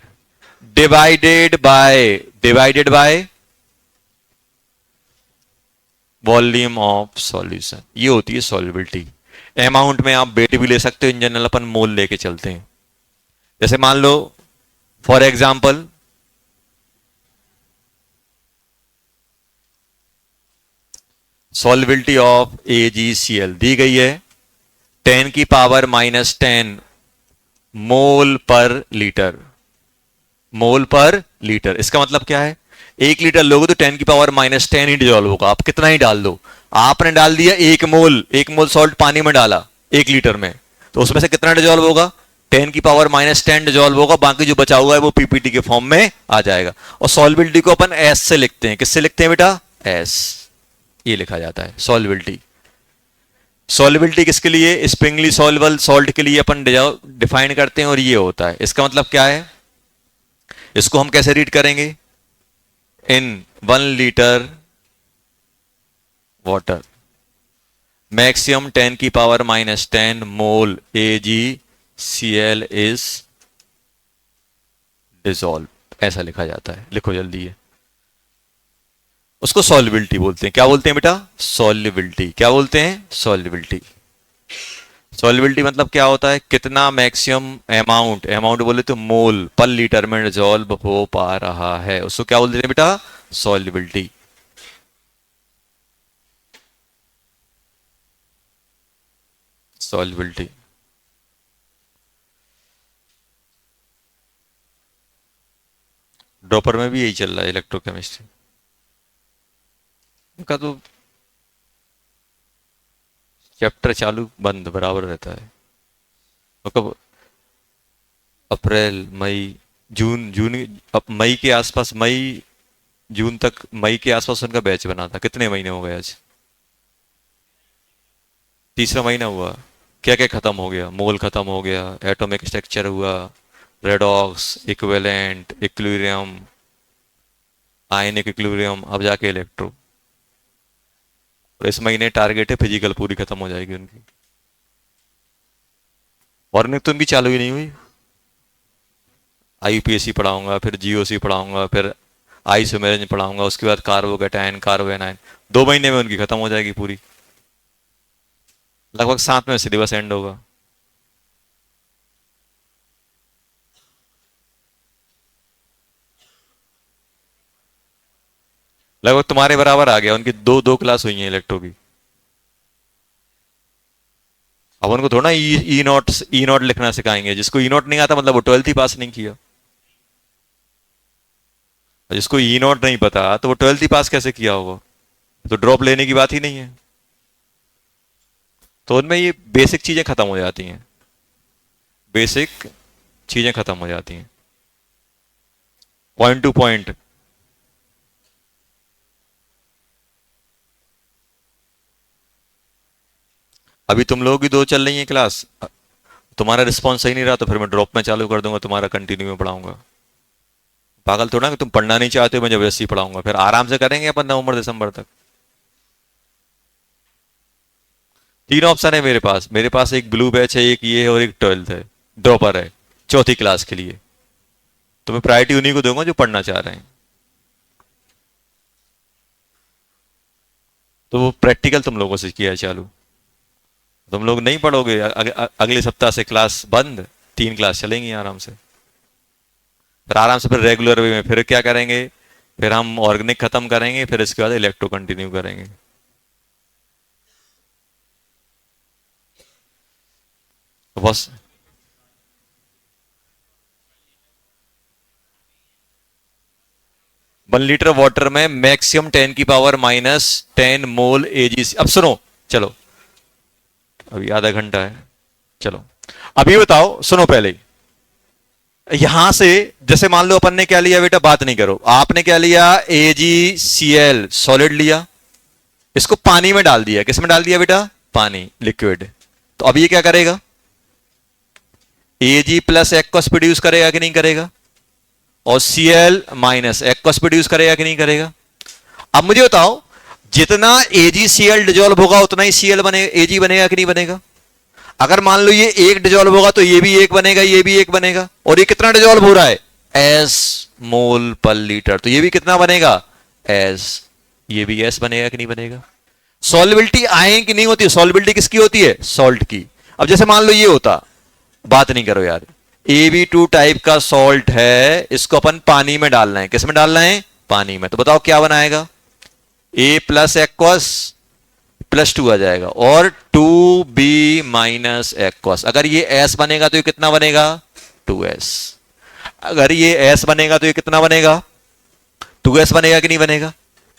divided by volume of solution. ये होती है सॉल्युबिलिटी। अमाउंट में आप वेट भी ले सकते हो, इन जनरल अपन मोल लेके चलते हैं। जैसे मान लो for example solubility of AgCl दी गई है 10 की पावर -10 मोल पर लीटर, मोल पर लीटर। इसका मतलब क्या है, 1 लीटर लोगे तो 10 की पावर -10 ही डिजॉल्व होगा, आप कितना ही डाल दो। आपने डाल दिया 1 मोल सॉल्ट पानी में डाला 1 लीटर में, तो उसमें से कितना डिजॉल्व होगा, 10 की पावर -10 डिजॉल्व होगा, बाकी जो बचा हुआ है वो पीपीटी के फॉर्म में आ जाएगा। और सॉल्युबिलिटी को अपन एस से लिखते हैं, किससे लिखते हैं बेटा, एस, ये लिखा जाता है सॉल्युबिलिटी। सॉल्युबिलिटी किसके लिए, स्प्रिंगली सॉल्युबल सॉल्ट के लिए अपन डिफाइन करते हैं, और ये होता है। इसका मतलब क्या है, इसको हम कैसे रीड करेंगे, इन 1 लीटर वाटर मैक्सिमम 10 की power -10 mole AgCl is dissolve, ऐसा लिखा जाता है। लिखो जल्दी है, उसको सॉल्युबिलिटी बोलते हैं। क्या बोलते हैं बेटा, सॉल्युबिलिटी। क्या बोलते हैं, सॉल्युबिलिटी। सॉल्युबिलिटी मतलब क्या होता है, कितना मैक्सिमम अमाउंट, अमाउंट बोले तो मोल पर लीटर में डिजॉल्व हो पा रहा है, उसको क्या बोलते हैं बेटा, सॉल्युबिलिटी। सॉल्युबिलिटी। ड्रॉपर में भी यही चल रहा है, इलेक्ट्रोकेमिस्ट्री का तो चैप्टर चालू बंद बराबर रहता है। मतलब अप्रैल मई जून, मई के आसपास, मई जून तक, मई के आसपास उनका बैच बना था। कितने महीने हो गए आज, तीसरा महीना हुआ। क्या क्या खत्म हो गया, मोल खत्म हो गया, एटॉमिक स्ट्रक्चर हुआ, redox, equivalent, equilibrium, ionic equilibrium, अब जाके इलेक्ट्रो। और इस महीने टारगेट है फिजिकल पूरी खत्म हो जाएगी उनकी। ऑर्गेनिक तो उनकी चालू ही नहीं हुई। आईयूपीएसी पढ़ाऊंगा, फिर जीओसी पढ़ाऊंगा, फिर आइसोमेरेंज पढ़ाऊंगा, उसके बाद कार्बोकेटायन, कार्बोएनायन, 2 महीने में उनकी खत्म हो जाएगी पूरी। लगभग 7 में सिलेबस एंड होगा। लगभग तुम्हारे बराबर आ गया, उनकी दो दो क्लास हुई है इलेक्ट्रो की। अब उनको थोड़ा ई नॉट लिखना सिखाएंगे। जिसको ई नॉट नहीं आता मतलब वो 12th ही पास नहीं किया। जिसको ई नॉट नहीं पता तो वो 12th ही पास कैसे किया होगा? तो ड्रॉप लेने की बात ही नहीं है। तो उनमें ये बेसिक चीजें खत्म हो जाती हैं, बेसिक चीजें खत्म हो जाती हैं, पॉइंट टू पॉइंट। अभी तुम लोग की 2 चल रही है क्लास, तुम्हारा रिस्पॉन्स सही नहीं रहा तो फिर मैं ड्रॉप में चालू कर दूंगा, तुम्हारा कंटिन्यू में पढ़ाऊंगा। पागल थोड़ा कि तुम पढ़ना नहीं चाहते हो मैं जबरदस्ती पढ़ाऊंगा। फिर आराम से करेंगे अपन नवंबर दिसंबर तक। 3 ऑप्शन है मेरे पास एक ब्लू बैच है, एक ये है और एक 12th है, ड्रॉपर है 4थी क्लास के लिए। तो मैं प्रायोरिटी उन्हीं को दूंगा जो पढ़ना चाह रहे हैं। तो वो प्रैक्टिकल तुम लोगों से किया है चालू। तुम लोग नहीं पढ़ोगे, अगले सप्ताह से क्लास बंद, 3 क्लास चलेंगी आराम से। फिर आराम से फिर रेगुलर वे में फिर क्या करेंगे, फिर हम ऑर्गेनिक खत्म करेंगे, फिर इसके बाद इलेक्ट्रो कंटिन्यू करेंगे। तो बस 1 लीटर वाटर में मैक्सिमम 10⁻⁻10 मोल एजीसी। अब सुनो, चलो अभी आधा घंटा है, चलो अभी बताओ, सुनो पहले यहां से। जैसे मान लो अपन ने क्या लिया बेटा, बात नहीं करो, आपने क्या लिया, AgCl सॉलिड लिया, इसको पानी में डाल दिया। किस में डाल दिया बेटा, पानी, लिक्विड। तो अब ये क्या करेगा, Ag प्लस एक्वस प्रोड्यूस करेगा कि नहीं करेगा, और Cl माइनस एक्वस प्रोड्यूस करेगा कि नहीं करेगा। अब मुझे बताओ, जितना AgCl डिजोल्व होगा उतना ही Cl बनेगा, Ag बनेगा कि नहीं बनेगा। अगर मान लो ये 1 डिजोल्व होगा तो ये भी 1 बनेगा, ये भी 1 बनेगा। और ये कितना डिजोल्व हो रहा है, S मोल पर लीटर, तो ये भी कितना बनेगा, S, ये भी S बनेगा कि नहीं बनेगा। सॉल्युबिलिटी आयन की नहीं होती, सॉल्युबिलिटी किसकी होती है, सॉल्ट की। अब जैसे मान लो ये होता, बात नहीं करो यार, AB2 टाइप का सॉल्ट है, इसको अपन पानी में डालना है। किस में डालना है, पानी में। तो बताओ क्या बनाएगा, A प्लस एक्वस प्लस 2 आ जाएगा, और 2B माइनस एक्वस। अगर ये S बनेगा तो ये कितना बनेगा, 2S। अगर ये S बनेगा तो ये कितना बनेगा, 2S बनेगा कि नहीं बनेगा।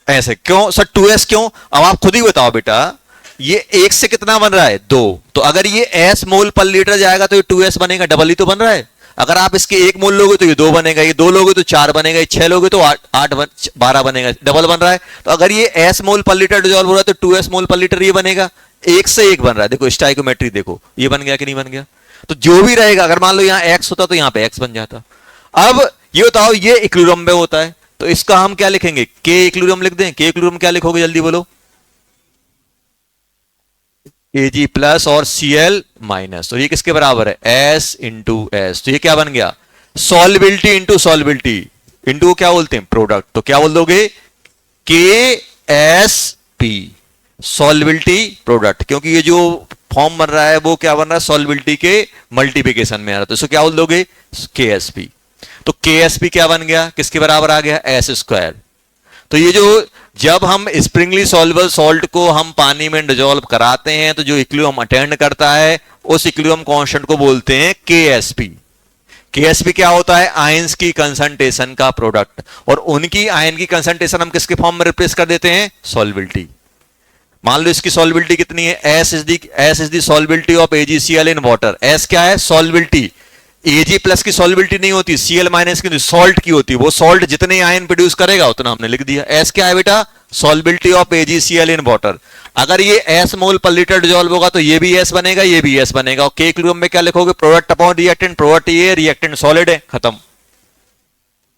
ऐसे क्यों सर, 2S क्यों, अब आप खुद ही बताओ बेटा। ये 1 से कितना बन रहा है, 2, तो अगर ये S मोल पर लीटर जाएगा तो ये 2S बनेगा, डबल ही तो बन रहा है। अगर आप इसके 1 मोल लोगे तो ये 2 बनेगा, ये 2 लोगे तो 4 बनेगा, ये 6 लोगे तो 12 बनेगा, डबल बन रहा है। तो अगर ये S मोल पर लीटर डिजॉल्व हो रहा है तो 2S मोल पर लीटर ये बनेगा, 1 से 1 बन रहा है। देखो स्टाइकोमेट्री देखो, ये बन गया कि नहीं बन गया। तो जो भी रहेगा, अगर मान लो यहां X होता तो यहां पे X बन जाता। अब ये बताओ, ये इक्विलिब्रियम में होता है तो इसका हम क्या लिखेंगे, K इक्विलिब्रियम लिख दें। K इक्विलिब्रियम क्या लिखोगे, जल्दी बोलो। Ag प्लस और Cl माइनस, तो ये किसके बराबर है, S इंटू एस। तो ये क्या बन गया, सॉल्युबिलिटी इंटू सॉल्युबिलिटी, इंटू क्या बोलते हैं, प्रोडक्ट। तो क्या बोल दोगे, KSP, सॉल्युबिलिटी प्रोडक्ट, क्योंकि ये जो फॉर्म बन रहा है वो क्या बन रहा है, सॉल्युबिलिटी के मल्टीप्लिकेशन में आ रहा है। तो इसको क्या बोल दोगे, KSP। तो KSP क्या बन गया, किसके बराबर आ गया, S²। तो ये जो, जब हम स्प्रिंगली सॉल्युबल सॉल्ट को हम पानी में डिसॉल्व कराते हैं तो जो इक्विलिब्रियम अटेंड करता है उस इक्विलिब्रियम कांस्टेंट को बोलते हैं KSP। KSP क्या होता है, आयंस की कंसंट्रेशन का प्रोडक्ट, और उनकी आयन की कंसंट्रेशन हम किसके फॉर्म में रिप्लेस कर देते हैं, सॉल्युबिलिटी। मान लो इसकी सॉल्युबिलिटी कितनी है, S is the solubility of AgCl in water. S क्या है, सॉल्युबिलिटी। Ag प्लस की सॉल्युबिलिटी नहीं होती, Cl माइनस की सॉल्ट की होती है। वो सॉल्ट जितने आयन प्रोड्यूस करेगा उतना हमने लिख दिया। S क्या है बेटा, solubility of AgCl in water. अगर ये S मोल पर लीटर डिसॉल्व होगा तो ये भी S बनेगा, ये भी S बनेगा। और K इक्विलिब्रियम में क्या लिखोगे, प्रोडक्ट अपॉन रिएक्टेंट, प्रोडक्ट ये, रिएक्टेंट सॉलिड है, खत्म।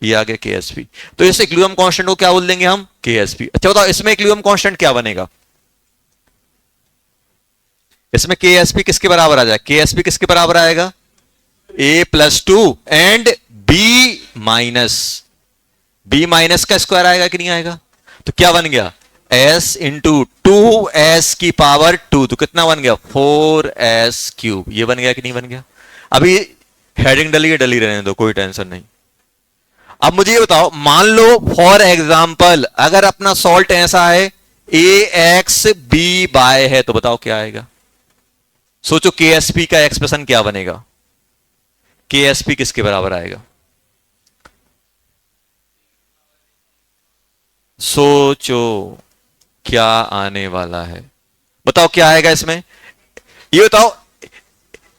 ये आ गया KSP। तो इस इक्विलिब्रियम कांस्टेंट को क्या बोल देंगे हम, KSP। अच्छा बताओ, इसमें इक्विलिब्रियम कांस्टेंट क्या बनेगा, इसमें के एस पी किसके बराबर आ जाए, के एस पी किसके बराबर आएगा, A plus two and B minus, B minus का स्क्वायर आएगा कि नहीं आएगा, तो क्या बन गया, एस इंटू टू एस की पावर टू, तो कितना बन गया, 4s³, ये बन गया कि नहीं बन गया। अभी हेडिंग डली रहने दो, कोई टेंशन नहीं। अब मुझे ये बताओ, मान लो फॉर एग्जाम्पल अगर अपना सॉल्ट ऐसा है ए एक्स बी बाय है, तो बताओ क्या आएगा, सोचो के एस पी का एक्सप्रेशन क्या बनेगा, के एस पी किसके बराबर आएगा, सोचो क्या आने वाला है, बताओ क्या आएगा इसमें, ये बताओ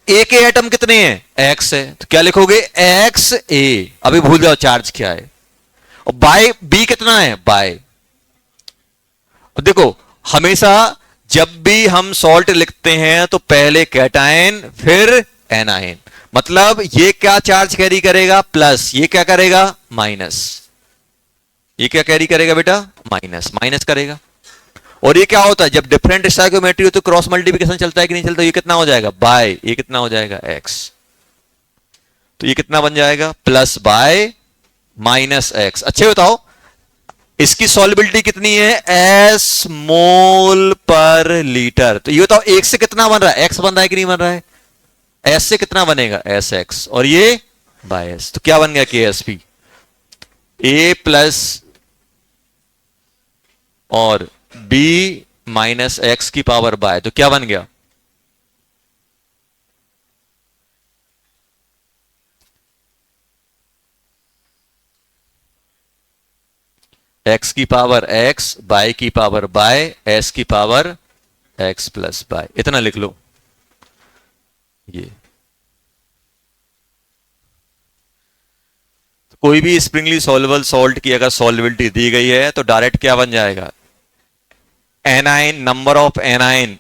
ए के एटम कितने हैं, एक्स है, तो क्या लिखोगे, एक्स ए, अभी भूल जाओ चार्ज क्या है, और बाय बी कितना है, बाय। और देखो हमेशा जब भी हम सॉल्ट लिखते हैं तो पहले कैटायन फिर एनायन, मतलब ये क्या चार्ज कैरी करेगा, प्लस, ये क्या करेगा, माइनस, ये क्या कैरी करेगा बेटा, माइनस, माइनस करेगा। और ये क्या होता है, जब डिफरेंट स्टोइकियोमेट्री हो तो क्रॉस मल्टीप्लिकेशन चलता है कि नहीं चलता, ये कितना हो जाएगा, बाय, ये कितना हो जाएगा, एक्स, तो ये कितना बन जाएगा, प्लस बाय माइनस एक्स। अच्छे बताओ इसकी सॉल्युबिलिटी कितनी है, एस मोल पर लीटर, तो ये बताओ एक से कितना बन रहा है, एक्स बन रहा है कि नहीं बन रहा है, एस से कितना बनेगा, एस एक्स, और ये बाय एस, तो क्या बन गया, के एस पी, ए प्लस और बी माइनस एक्स की पावर बाय, तो क्या बन गया, एक्स की पावर एक्स, बाय की पावर बाय, एस की पावर एक्स प्लस बाय, इतना लिख लो। ये कोई भी स्प्रिंगली सॉल्युबल सॉल्ट की अगर सॉल्युबिलिटी दी गई है तो डायरेक्ट क्या बन जाएगा, एनाइन, नंबर ऑफ एनाइन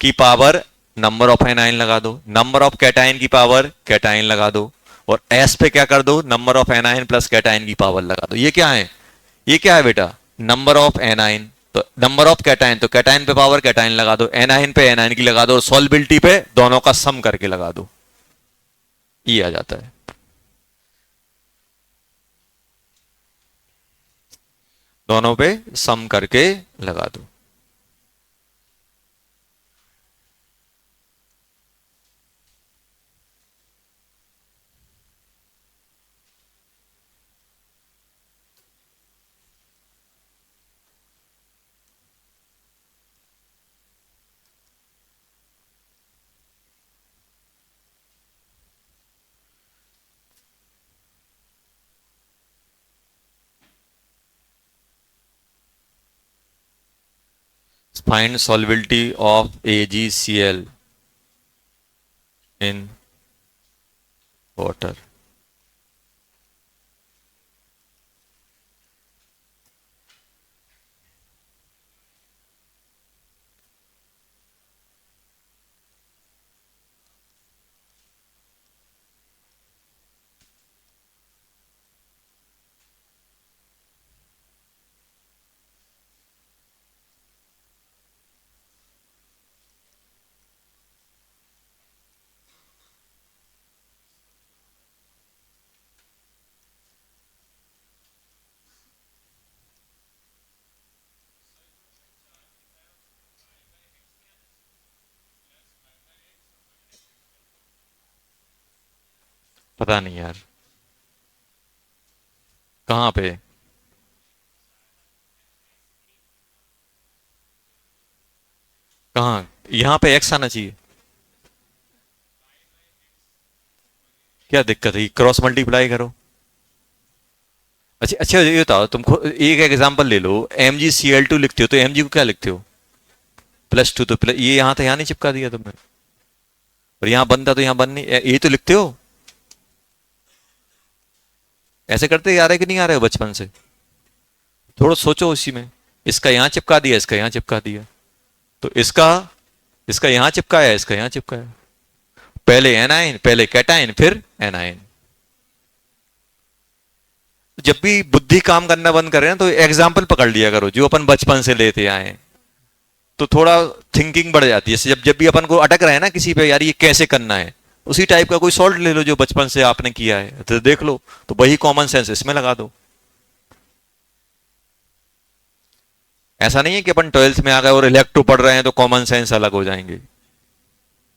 की पावर नंबर ऑफ एनाइन लगा दो, नंबर ऑफ कैटाइन की पावर कैटाइन लगा दो, और एस पे क्या कर दो, number of anion plus cation की पावर लगा दो। ये क्या है, ये क्या है बेटा, नंबर ऑफ एनाइन, तो नंबर ऑफ कैटाइन, तो कैटाइन पे पावर कैटाइन लगा दो, एनाइन पे एनाइन की लगा दो, और सॉल्युबिलिटी पे दोनों का सम करके लगा दो, ये आ जाता है। दोनों पे सम करके लगा दो। Find solubility of AgCl in water. पता नहीं यार कहां पे, कहां, यहां पे एक्स आना चाहिए, क्या दिक्कत है, क्रॉस मल्टीप्लाई करो। अच्छा अच्छा ये बताओ, तुमको एक एग्जांपल ले लो, MgCl2 लिखते हो तो Mg को क्या लिखते हो, प्लस टू, तो प्लस, ये यहां था, यहां नहीं चिपका दिया तुमने, और यहां बनता तो यहां बन नहीं, ये तो लिखते हो, ऐसे करते आ रहे कि नहीं आ रहे हो बचपन से, थोड़ा सोचो उसी में, इसका यहां चिपका दिया, इसका यहां चिपका दिया, तो इसका इसका यहां चिपकाया, इसका यहां चिपकाया, पहले एनाइन, पहले कैटाइन फिर एनाइन। जब भी बुद्धि काम करना बंद करे ना तो एग्जाम्पल पकड़ लिया करो जो अपन बचपन से लेते आए, तो थोड़ा थिंकिंग बढ़ जाती है। जैसे जब जब भी अपन को अटक रहा है ना किसी पे, यार ये कैसे करना है, उसी टाइप का कोई सॉल्ट ले लो जो बचपन से आपने किया है, तो देख लो, तो वही कॉमन सेंस इसमें लगा दो। ऐसा नहीं है कि अपन 12th में आ गए और इलेक्ट्रो पढ़ रहे हैं तो कॉमन सेंस अलग हो जाएंगे,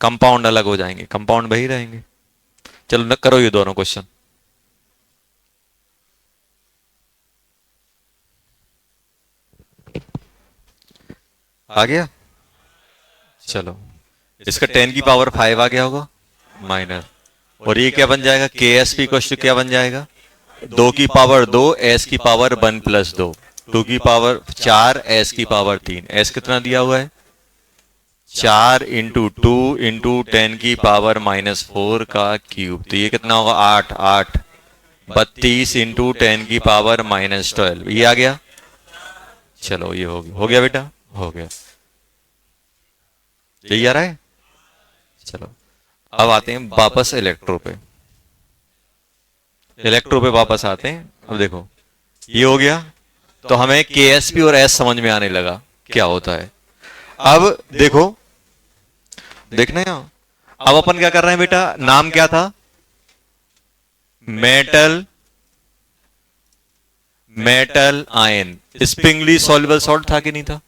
कंपाउंड अलग हो जाएंगे, कंपाउंड वही रहेंगे। चलो करो ये दोनों क्वेश्चन। आ गया? चलो, इसका 10 की पावर 5 आ गया होगा माइनर, और ये क्या बन जाएगा, के एस पी क्वेश्चन क्या बन जाएगा, 2 की पावर 2 एस की पावर 1 प्लस 2, 2 की पावर 4 एस की पावर 3। एस कितना दिया हुआ है, 4 इंटू 2 इंटू 10 की पावर -4 का क्यूब, तो ये कितना होगा 8, 8 32 इंटू 10 की पावर -12, ये आ गया। चलो ये हो गया बेटा, हो गया, यही आ रहा है। चलो अब आते हैं वापस इलेक्ट्रो पे, इलेक्ट्रो पे वापस आते हैं। अब देखो ये हो गया, तो हमें के एस पी और एस समझ में आने लगा क्या होता है। अब देखो, देखना है, अब अपन क्या कर रहे हैं बेटा, नाम क्या था, metal, metal ion, Sprüngli soluble salt था कि नहीं था।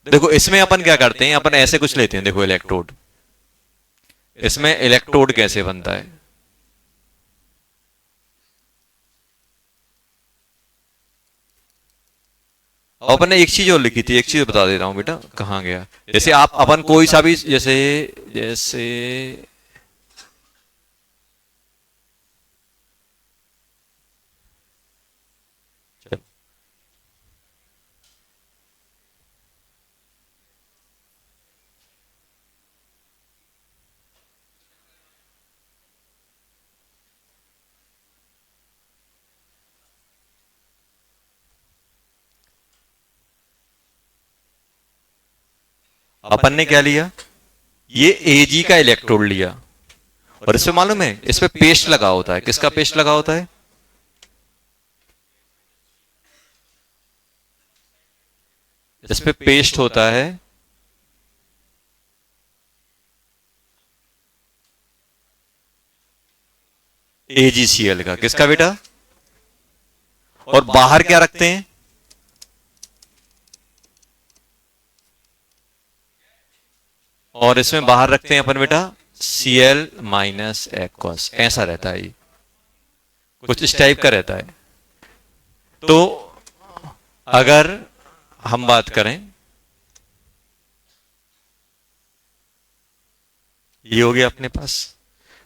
देखो इसमें अपन क्या करते हैं, अपन ऐसे कुछ लेते हैं, देखो इलेक्ट्रोड, इसमें इलेक्ट्रोड कैसे बनता है, अपन ने एक चीज और लिखी थी, एक चीज बता दे रहा हूं बेटा, कहां गया। जैसे आप अपन कोई सा भी, जैसे जैसे अपन ने क्या लिया, ये एजी का इलेक्ट्रोड लिया, और इसमें मालूम है इसमें पेस्ट लगा होता है, किसका पेस्ट लगा होता है, इस पे पेस्ट होता है AgCl का, किसका बेटा, और बाहर क्या रखते हैं, और इसमें बाहर रखते हैं अपन बेटा Cl माइनस एक्वस, ऐसा रहता है, ये कुछ इस टाइप का रहता है। तो अगर हम बात करें, ये हो गया अपने पास,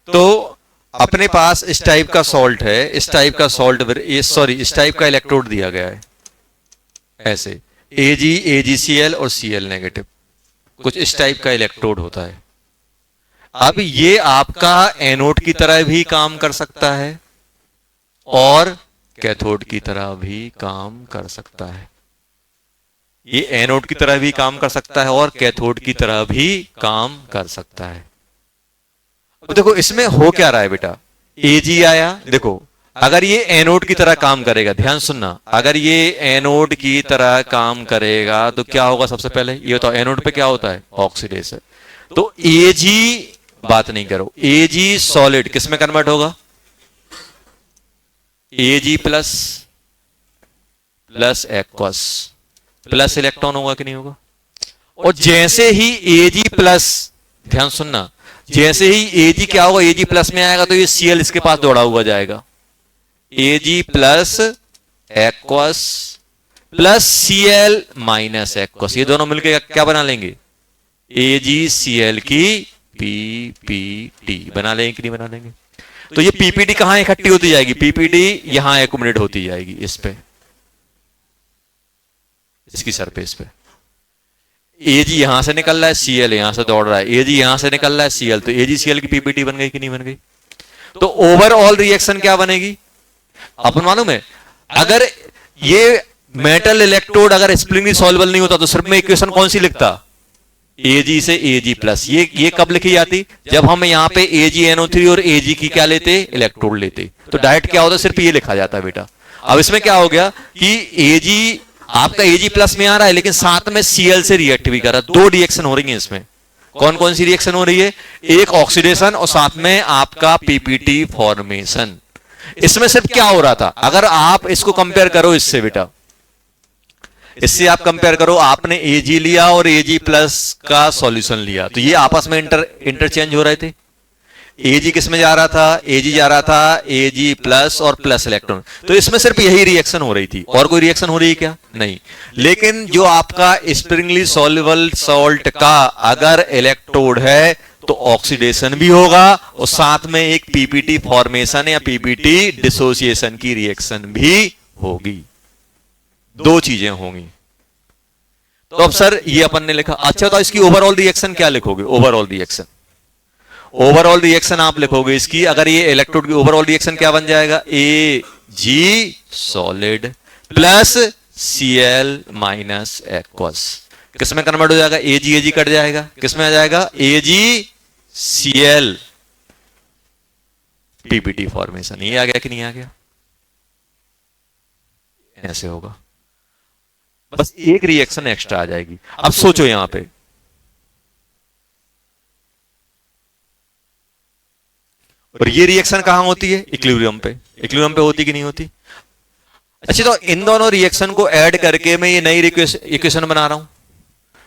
तो अपने पास इस टाइप का सॉल्ट है, इस टाइप का सॉल्ट, सॉरी इस टाइप का इलेक्ट्रोड दिया गया है, ऐसे Ag, AgCl और Cl नेगेटिव, कुछ इस टाइप का इलेक्ट्रोड होता है। अब ये आपका एनोड की तरह भी काम कर सकता है और कैथोड की तरह भी काम कर सकता है, ये एनोड की तरह भी काम कर सकता है और कैथोड की तरह भी काम कर सकता है। अब देखो इसमें हो क्या रहा है बेटा, Ag आया, देखो अगर ये एनोड की तरह काम करेगा, ध्यान सुनना, अगर ये एनोड की तरह काम करेगा तो क्या होगा, सबसे पहले ये बताओ एनोड पे क्या होता है, ऑक्सीडेशन। तो Ag, बात नहीं करो, Ag सॉलिड किस में कन्वर्ट होगा, Ag plus plus aqueous, plus electron होगा कि नहीं होगा। और जैसे ही Ag प्लस, ध्यान सुनना, जैसे ही Ag क्या होगा, Ag प्लस में आएगा तो ये Cl इसके पास दौड़ा हुआ जाएगा, Ag plus aqueous plus Cl minus aqueous, ये दोनों मिलकर क्या बना लेंगे, AgCl की PPT बना लेंगे कि नहीं बना लेंगे। तो ये PPT कहां इकट्ठी होती जाएगी, PPT यहां एकोमोडेट होती जाएगी, इस पे, इसकी सरफेस पे। Ag यहां से निकल रहा है, Cl यहां से दौड़ रहा है, Ag यहां से निकल रहा है Cl, तो AgCl की PPT बन गई कि नहीं बन गई। तो ओवरऑल रिएक्शन क्या बनेगी, अपन मालूम है, अगर ये मेटल इलेक्ट्रोड अगर स्प्रिंगली सॉल्युबल नहीं होता तो सिर्फ मैं इक्वेशन कौन सी लिखता, Ag से Ag प्लस, ये कब लिखी जाती, जब हम यहाँ पे AgNO3 और Ag की क्या लेते, इलेक्ट्रोड लेते, तो डायरेक्ट क्या होता, सिर्फ ये लिखा जाता बेटा। अब इसमें क्या हो गया कि Ag आपका Ag प्लस में आ रहा है लेकिन साथ में Cl से रिएक्ट भी कर रहा है। दो रिएक्शन हो रही है इसमें। कौन कौन सी रिएक्शन हो रही है? एक ऑक्सीडेशन और साथ में आपका पीपीटी फॉर्मेशन। इसमें सिर्फ क्या हो रहा था, अगर आप इसको कंपेयर करो इससे बेटा, इससे आप कंपेयर करो, आपने Ag लिया और Ag प्लस का सॉल्यूशन लिया, तो ये आपस में इंटरचेंज हो रहे थे। Ag किस में जा रहा था? Ag जा रहा था Ag प्लस और प्लस इलेक्ट्रॉन। तो इसमें सिर्फ यही रिएक्शन हो रही थी, और कोई रिएक्शन हो रही है क्या? नहीं। लेकिन जो आपका स्प्रिंगली सॉल्युबल सॉल्ट का अगर इलेक्ट्रोड है तो ऑक्सीडेशन भी होगा और साथ में एक पीपीटी फॉर्मेशन या पीपीटी डिसोसिएशन की रिएक्शन भी होगी। दो चीजें होंगी। तो अब सर ये अपन ने लिखा, अच्छा तो इसकी ओवरऑल रिएक्शन क्या लिखोगे? ओवरऑल रिएक्शन, ओवरऑल रिएक्शन आप लिखोगे इसकी, अगर ये इलेक्ट्रोड की ओवरऑल रिएक्शन क्या बन जाएगा? Ag solid plus Cl minus aqueous. किस में कन्वर्ट हो जाएगा? Ag कट जाएगा, किस में आ जाएगा? AgCl PPT formation. ये आ गया कि नहीं आ गया? ऐसे होगा, बस एक रिएक्शन एक्स्ट्रा आ जाएगी। अब सोचो यहां पे, और ये रिएक्शन कहां होती है? इक्विलिब्रियम पे। इक्विलिब्रियम पे होती कि नहीं होती? अच्छा तो इन दोनों रिएक्शन को ऐड करके मैं ये नई इक्वेशन बना रहा हूं,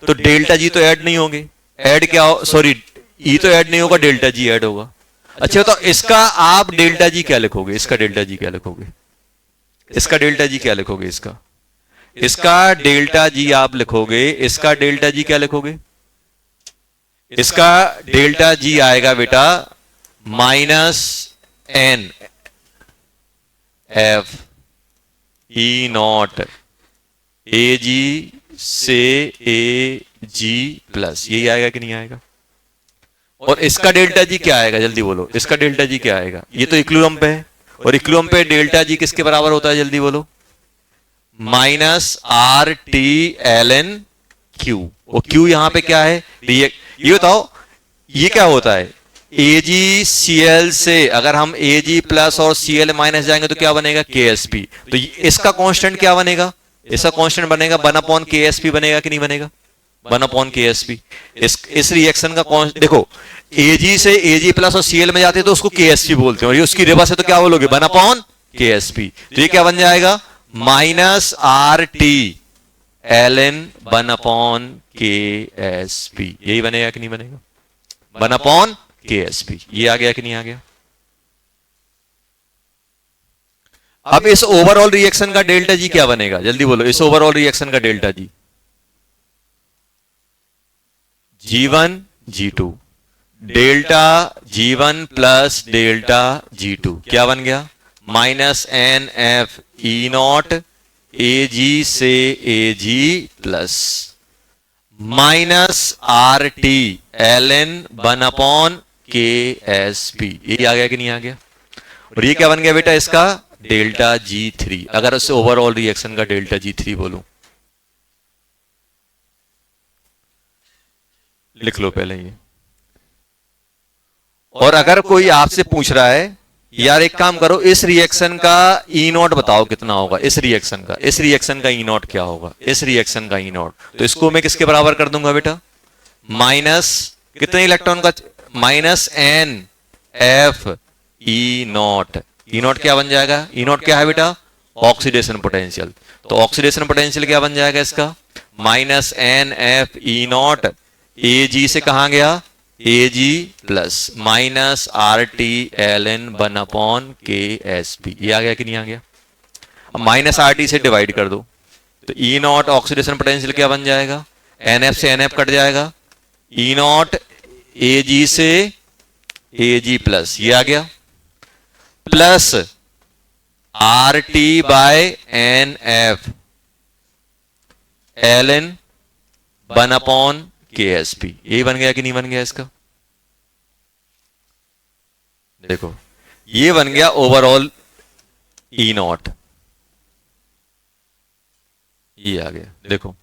तो डेल्टा जी तो ऐड नहीं होंगे। ऐड क्या हो, सॉरी ई तो ऐड नहीं होगा, डेल्टा जी ऐड होगा। अच्छा तो इसका आप डेल्टा जी क्या लिखोगे? इसका डेल्टा जी क्या लिखोगे? इसका डेल्टा जी क्या लिखोगे? इसका डेल्टा जी आप लिखोगे, इसका डेल्टा जी क्या लिखोगे? इसका डेल्टा जी आएगा बेटा minus N F E naught A G से ए जी प्लस। यही आएगा कि नहीं आएगा? और इसका डेल्टा जी क्या आएगा? जल्दी बोलो, इसका डेल्टा जी क्या आएगा? ये तो इक्विलिब्रियम पे है, और इक्विलिब्रियम पे डेल्टा जी किसके बराबर होता है? जल्दी बोलो, minus R T L N Q. और क्यू यहां पे क्या है? ये बताओ ये क्या होता है? AgCl से अगर हम Ag प्लस और Cl माइनस जाएंगे तो क्या बनेगा? KSP। तो इसका कांस्टेंट क्या बनेगा? इसका कांस्टेंट बनेगा 1 KSP बनेगा कि नहीं बनेगा? 1 KSP। इस रिएक्शन का कांस्टेंट देखो, Ag से Ag प्लस और Cl में जाते हैं तो उसको KSP बोलते हैं, और ये उसकी रिवर्स है तो क्या बोलोगे? 1 KSP। तो ये क्या बन जाएगा? Minus R T L N 1 KSP। यही बनेगा कि नहीं बनेगा? 1 KSP। ये आ गया कि नहीं आ गया? अब इस ओवरऑल रिएक्शन का डेल्टा जी क्या बनेगा? जल्दी बोलो, इस ओवरऑल रिएक्शन का delta G G1 G2 delta G1 plus delta G2 क्या बन गया? Minus N F E naught Ag से Ag plus minus R T L N 1 KSP। ये आ गया कि नहीं आ गया? और ये क्या बन गया बेटा? इसका डेल्टा G3। अगर उस ओवरऑल रिएक्शन का डेल्टा G3 बोलूं, लिख लो पहले ये। और अगर कोई आपसे पूछ रहा है यार एक काम करो, इस रिएक्शन का ई नॉट बताओ कितना होगा? इस रिएक्शन का ई नॉट क्या होगा? इस रिएक्शन का ई नॉट, तो इसको मैं किसके बराबर कर दूंगा बेटा? माइनस कितने इलेक्ट्रॉन का? Minus N F E naught. E naught क्या बन जाएगा? ई नॉट क्या है बेटा? Oxidation potential. तो ऑक्सीडेशन पोटेंशियल क्या बन जाएगा इसका? Minus N F E naught. A G से कहां गया? Ag plus minus R T L N 1 KSP। ये आ गया कि नहीं आ गया? अब माइनस आर टी से डिवाइड कर दो, तो ई नॉट ऑक्सीडेशन पोटेंशियल क्या बन जाएगा? NF से NF कट जाएगा, ई नॉट Ag से Ag प्लस, ये आ गया, plus R T by N F L N 1 KSP। यही बन गया कि नहीं बन गया इसका? देखो ये बन गया ओवरऑल ई नॉट। ये आ गया, देखो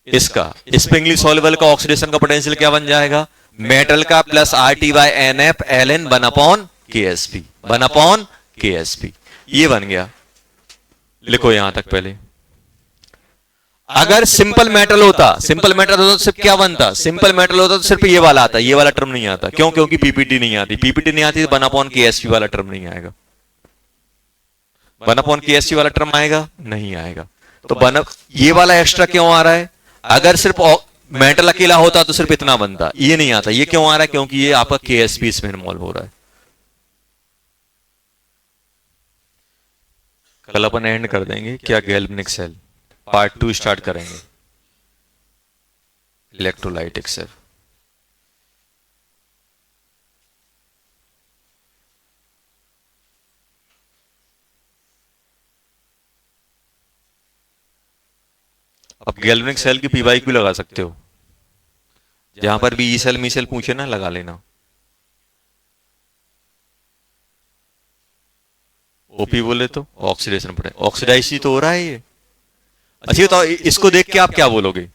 इसका स्प्रिंगली सॉल्युबल का ऑक्सीडेशन का पोटेंशियल क्या बन जाएगा? मेटल का plus R T by N F L N 1 KSP, 1 KSP। ये बन गया। लिखो यहां तक पहले, अगर सिंपल मेटल होता, सिंपल मेटल होता तो सिर्फ क्या बनता, सिंपल मेटल होता तो सिर्फ ये वाला आता, ये वाला टर्म नहीं आता। क्यों? क्योंकि पीपीटी नहीं आती। पीपीटी नहीं आती तो 1/KSP वाला टर्म नहीं आएगा। 1/KSP वाला टर्म आएगा नहीं आएगा। तो ये वाला एक्स्ट्रा क्यों आ रहा है? अगर सिर्फ मेटल अकेला होता तो सिर्फ इतना बनता, ये नहीं आता। ये क्यों आ रहा है? क्योंकि ये आपका केएसपी इसमें इन्वॉल्व हो रहा है। कल अपन एंड कर देंगे क्या गैल्वेनिक सेल, पार्ट 2 स्टार्ट करेंगे इलेक्ट्रोलाइटिक सेल। अब गैल्वेनिक सेल की पीवाई क्यों लगा सकते हो, जहां पर भी ई सेल मी सेल पूछे ना लगा लेना। ओपी बोले तो ऑक्सीडेशन पड़े, ऑक्सीडाइज ही तो हो रहा है ये। अच्छा बताओ, इसको देख के आप क्या बोलोगे?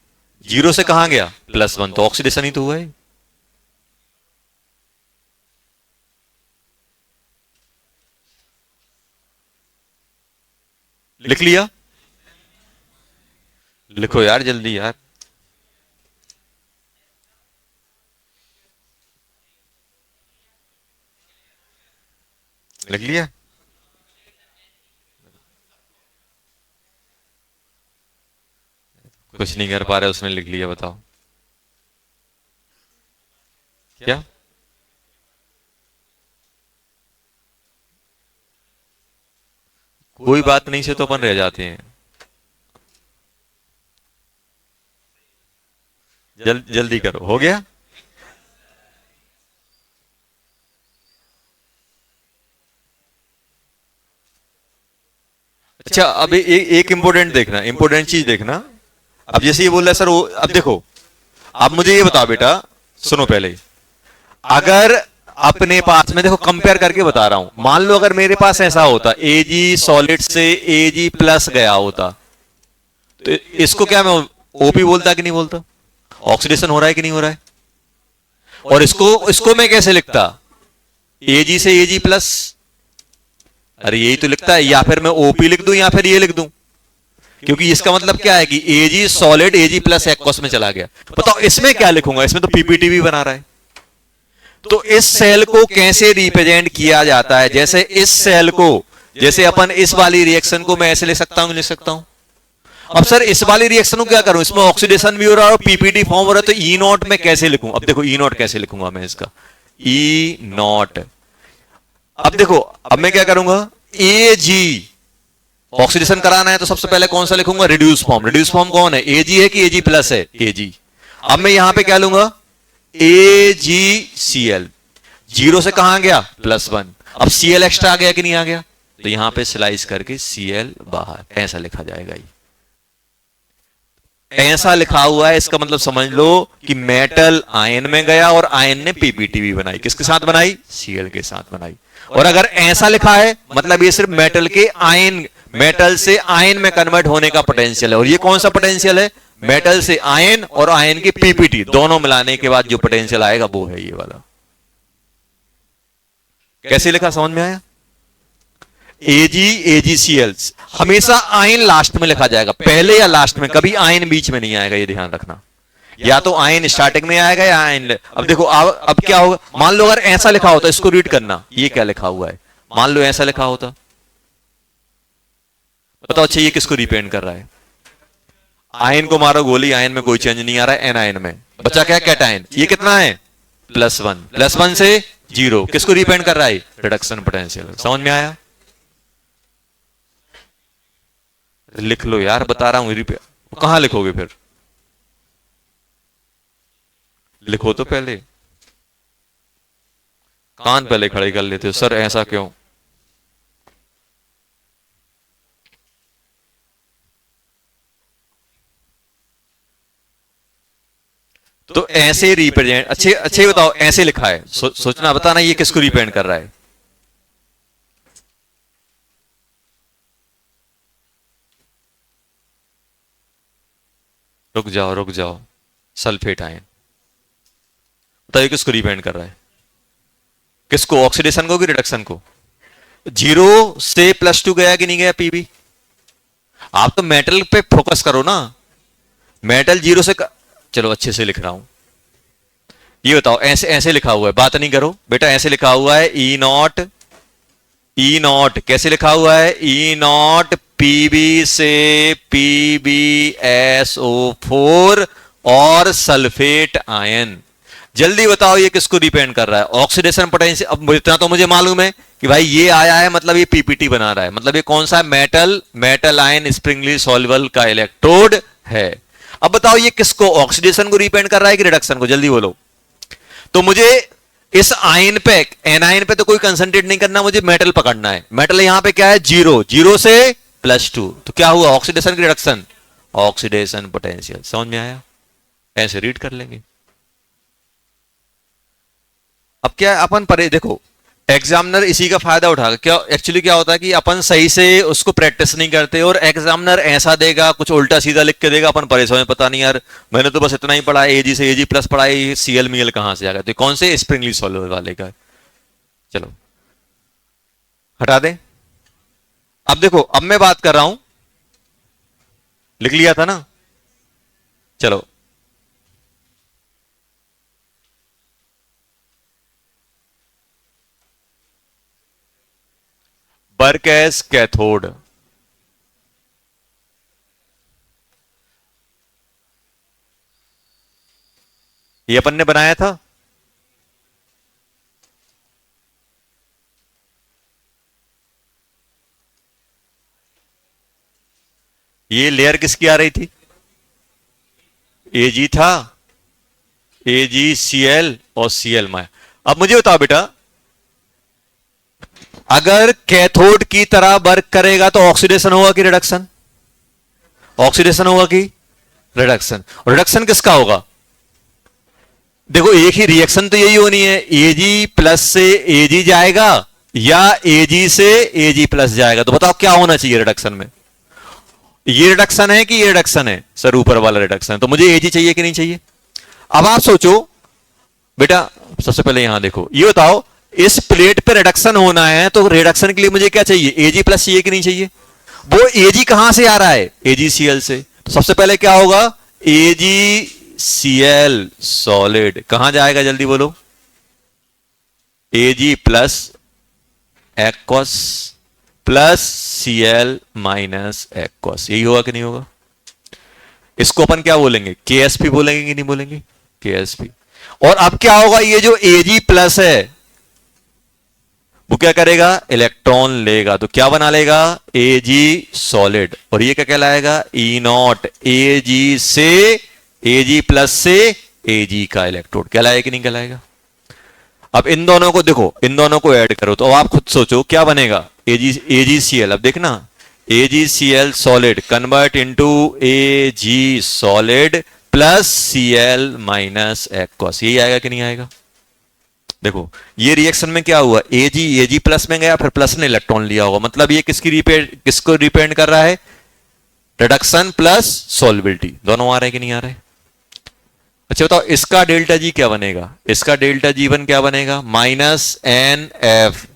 0 से कहां गया +1, तो ऑक्सीडेशन ही तो हुआ है। लिख लिया? लिखो यार जल्दी यार। लिख लिया? कुछ नहीं कर पा रहे, उसने लिख लिया। बताओ क्या? कोई बात नहीं से तो अपन रह जाते हैं। जल्दी करो, हो गया? अच्छा अब एक इंपॉर्टेंट देखना, इंपॉर्टेंट चीज देखना। अब जैसे ये बोल रहा है सर वो, अब देखो, अब मुझे ये बताओ बेटा, सुनो पहले। अगर अपने पास, मैं देखो कंपेयर करके बता रहा हूं, मान लो अगर मेरे पास ऐसा होता एजी सॉलिड से एजी प्लस गया होता, तो इसको क्या मैं ओपी बोलता कि नहीं बोलता? ऑक्सीडेशन हो रहा है कि नहीं हो रहा है? और इसको इसको मैं कैसे लिखता? एजी से एजी प्लस, अरे यही तो लिखता है। या फिर मैं ओपी लिख दूं या फिर ये लिख दूं, क्योंकि इसका मतलब क्या है कि एजी सॉलिड एजी प्लस एक्वस में चला गया। बताओ इसमें क्या लिखूंगा? इसमें तो पीपीटी भी बना रहा है। तो इस सेल को कैसे रिप्रेजेंट किया जाता है? जैसे इस सेल को, जैसे अपन इस वाली रिएक्शन को मैं ऐसे लिख सकता हूं, लिख सकता हूं। अब सर इस वाली रिएक्शन को क्या करूं? इसमें ऑक्सीडेशन भी हो रहा है और पीपीटी फॉर्म हो रहा है, तो ई नॉट में कैसे लिखूं? अब देखो ई नॉट कैसे लिखूंगा मैं इसका, ई नॉट। अब देखो, अब मैं क्या करूंगा, ए जी ऑक्सीडेशन कराना है तो सबसे पहले कौन सा लिखूंगा? Reduce form. रिड्यूस फॉर्म कौन है? एजी है कि एजी प्लस है? एजी। अब मैं यहां पे क्या लूंगा? AgCl। 0 से कहां गया? +1। अब Cl एक्स्ट्रा आ गया कि नहीं आ गया? तो यहां पे स्लाइस करके Cl बाहर, ऐसा लिखा जाएगा। ये ऐसा लिखा हुआ है, इसका मतलब समझ लो कि मेटल आयन में गया और आयन ने पीपीटी भी बनाई। किसके साथ बनाई? Cl के साथ बनाई। और अगर ऐसा लिखा है मतलब ये सिर्फ मेटल के आयन, मेटल से आयन में कन्वर्ट होने का पोटेंशियल है। और ये कौन सा पोटेंशियल है? मेटल से आयन और आयन की पीपीटी दोनों मिलाने के बाद जो पोटेंशियल आएगा वो है ये वाला। कैसे लिखा, समझ में आया? AgCl हमेशा आयन लास्ट में लिखा जाएगा, पहले या लास्ट में, कभी आयन बीच में नहीं आएगा, ये ध्यान रखना। या तो आयन स्टार्टिंग में आएगा या आयन। अब देखो अब क्या होगा, मान लो अगर ऐसा लिखा होता, इसको रीड करना, ये क्या लिखा हुआ है, मान लो ऐसा लिखा होता, बताओ अच्छा ये किसको रिप्रेजेंट कर रहा है? आयन को मारो गोली, आयन में कोई चेंज नहीं आ रहा है, एन आयन में बचा क्या? कैटायन। ये कितना है? +1। +1 से 0 किसको रिप्रेजेंट कर रहा है? Reduction potential. समझ में आया? लिख लो यार, बता रहा हूं। कहां लिखोगे फिर? लिखो तो पहले, कान पहले खड़े कर लेते हो, सर ऐसा क्यों? तो ऐसे रिप्रेजेंट, अच्छे अच्छे बताओ, ऐसे लिखा है, सोचना, बताना ये किसको रिप्रेजेंट कर रहा है? रुक जाओ रुक जाओ, सल्फेट आयन। बताइए किसको रिप्रेजेंट कर रहा है? किसको? ऑक्सीडेशन को कि रिडक्शन को? 0 से +2 गया कि नहीं गया पीबी? आप तो मेटल पे फोकस करो ना। मेटल जीरो से चलो अच्छे से लिख रहा हूं, ये बताओ, ऐसे ऐसे लिखा हुआ है, बात नहीं करो बेटा, ऐसे लिखा हुआ है ई नॉट, ई नॉट कैसे लिखा हुआ है, ई नॉट पीबी से PbSO4 और सल्फेट आयन। जल्दी बताओ ये किसको डिपेंड कर रहा है, ऑक्सीडेशन पोटेंशियल। अब इतना तो मुझे मालूम है कि भाई ये आया है मतलब ये पीपीटी बना रहा है, मतलब ये कौन सा है, metal, metal ion Sprüngli soluble का इलेक्ट्रोड है। अब बताओ ये किसको, ऑक्सीडेशन को डिपेंड कर रहा है कि रिडक्शन को, जल्दी बोलो। तो मुझे इस आयन पे, एनायन पे तो कोई कंसंट्रेट नहीं करना, मुझे मेटल पकड़ना है। मेटल यहां पे क्या है, जीरो, जीरो से +2, तो क्या हुआ, ऑक्सीडेशन की रिडक्शन, ऑक्सीडेशन पोटेंशियल। समझ में आया, ऐसे रीड कर लेंगे। अब क्या अपन परे देखो, एग्जामिनर इसी का फायदा उठाएगा, क्या एक्चुअली क्या होता है कि अपन सही से उसको प्रैक्टिस नहीं करते और एग्जामिनर ऐसा देगा, कुछ उल्टा सीधा लिख के देगा, अपन परेशान, पता नहीं यार मैंने तो बस इतना ही पढ़ा है, एजी से एजी+ पढ़ा है, सीएल मीएल कहां से आ गया, तो कौन से स्प्रिंगली सॉल्युबल वाले का। चलो हटा दें। अब देखो, अब मैं बात कर रहा हूं, लिख लिया था ना, चलो वर्क एज कैथोड, ये अपन ने बनाया था, ये लेयर किसकी आ रही थी, एजी था, AgCl और Cl माया। अब मुझे बताओ बेटा, अगर कैथोड की तरह वर्क करेगा तो ऑक्सीडेशन होगा कि रिडक्शन, ऑक्सीडेशन होगा कि रिडक्शन, रिडक्शन किसका होगा, देखो एक ही रिएक्शन तो यही होनी है, Ag+ से Ag जाएगा या Ag से Ag+ जाएगा, तो बताओ क्या होना चाहिए रिडक्शन में, ये रिडक्शन है कि ये रिडक्शन है, सर ऊपर वाला रिडक्शन, तो मुझे Ag चाहिए कि नहीं चाहिए। अब आप सोचो बेटा, सबसे पहले यहां देखो, ये बताओ इस प्लेट पे रिडक्शन होना है तो रिडक्शन के लिए मुझे क्या चाहिए, Ag+ चाहिए कि नहीं चाहिए। वो Ag कहां से आ रहा है, AgCl से, तो सबसे पहले क्या होगा, AgCl सॉलिड कहां जाएगा, जल्दी बोलो, Ag+ एक्वस +Cl - एक्वस, यही होगा कि नहीं होगा। इसको अपन क्या बोलेंगे, KsP बोलेंगे कि नहीं बोलेंगे, KsP। और अब क्या होगा, ये जो Ag+ है वो क्या करेगा, इलेक्ट्रॉन लेगा, तो क्या बना लेगा, Ag सॉलिड, और ये क्या कहलाएगा, E0 Ag से Ag+ से Ag का इलेक्ट्रोड, कहलाएगा कि नहीं कहलाएगा। अब इन दोनों को देखो, इन दोनों को ऐड करो तो अब आप खुद सोचो क्या बनेगा, AgCl। अब देखना, AgCl solid convert into Ag solid +Cl - aqueous, यही आएगा कि नहीं आएगा। देखो ये रिएक्शन में क्या हुआ, Ag+ में गया, फिर प्लस ने इलेक्ट्रॉन लिया होगा, मतलब ये किसको डिपेंड कर रहा है, रिडक्शन प्लस सॉल्युबिलिटी, दोनों आ रहे हैं कि नहीं आ रहे। अच्छा बताओ इसका डेल्टा जी क्या बनेगा, इसका डेल्टा G1 क्या बनेगा, -NF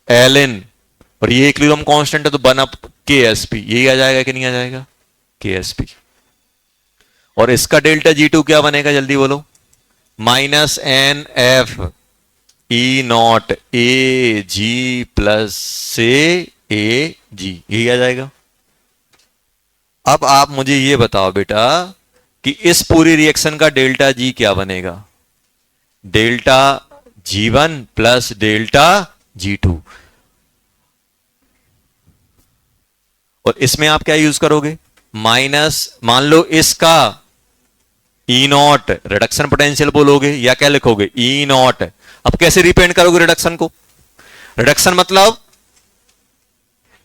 ln, और ये इक्विलिब्रियम कांस्टेंट है तो बन अप KsP, यही आ जाएगा कि नहीं आ जाएगा, KsP। और इसका डेल्टा G2 क्या बनेगा, जल्दी बोलो, -NF E0 Ag+ से Ag, यही आ जाएगा। अब आप मुझे ये बताओ बेटा कि इस पूरी रिएक्शन का डेल्टा G क्या बनेगा, डेल्टा G1 + डेल्टा G2, और इसमें आप क्या यूज करोगे, माइनस, मान लो इसका E0 रिडक्शन पोटेंशियल बोलोगे या क्या लिखोगे, E0। अब कैसे रिप्रेजेंट करोगे रिडक्शन को, रिडक्शन मतलब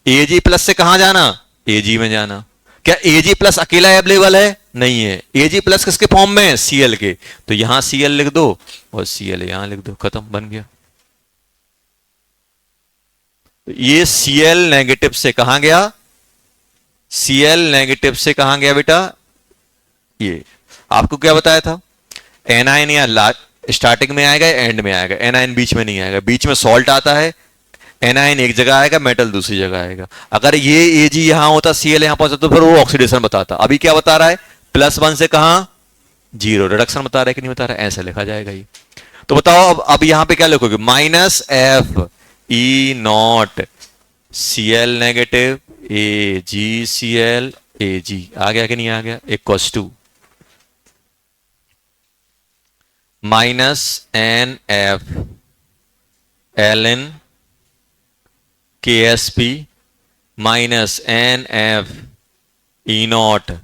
Ag+ से कहां जाना, Ag में जाना। क्या Ag+ अकेला अवेलेबल है, नहीं है, Ag+ किसके फॉर्म में, Cl के, तो यहां Cl लिख दो और Cl यहां लिख दो, खत्म, बन गया। तो ये Cl नेगेटिव से कहां गया, Cl नेगेटिव से कहां गया बेटा, ये आपको क्या बताया था, एनायन या स्टार्टिंग में आएगा एंड में आएगा, एनायन बीच में नहीं आएगा, बीच में सॉल्ट आता है, एनायन एक जगह आएगा, मेटल दूसरी जगह आएगा। अगर ये Ag यहां होता, Cl यहां पहुंचा तो फिर वो ऑक्सीडेशन बताता, अभी क्या बता रहा है, +1 से कहां 0, रिडक्शन बता रहा है कि नहीं बता रहा है, ऐसे लिखा जाएगा ये। तो बताओ अब यहां पे क्या लिखोगे, -F E0 Cl negative AgCl Ag, आ गया कि नहीं आ गया, equals to -NF Ln KSP -NF E0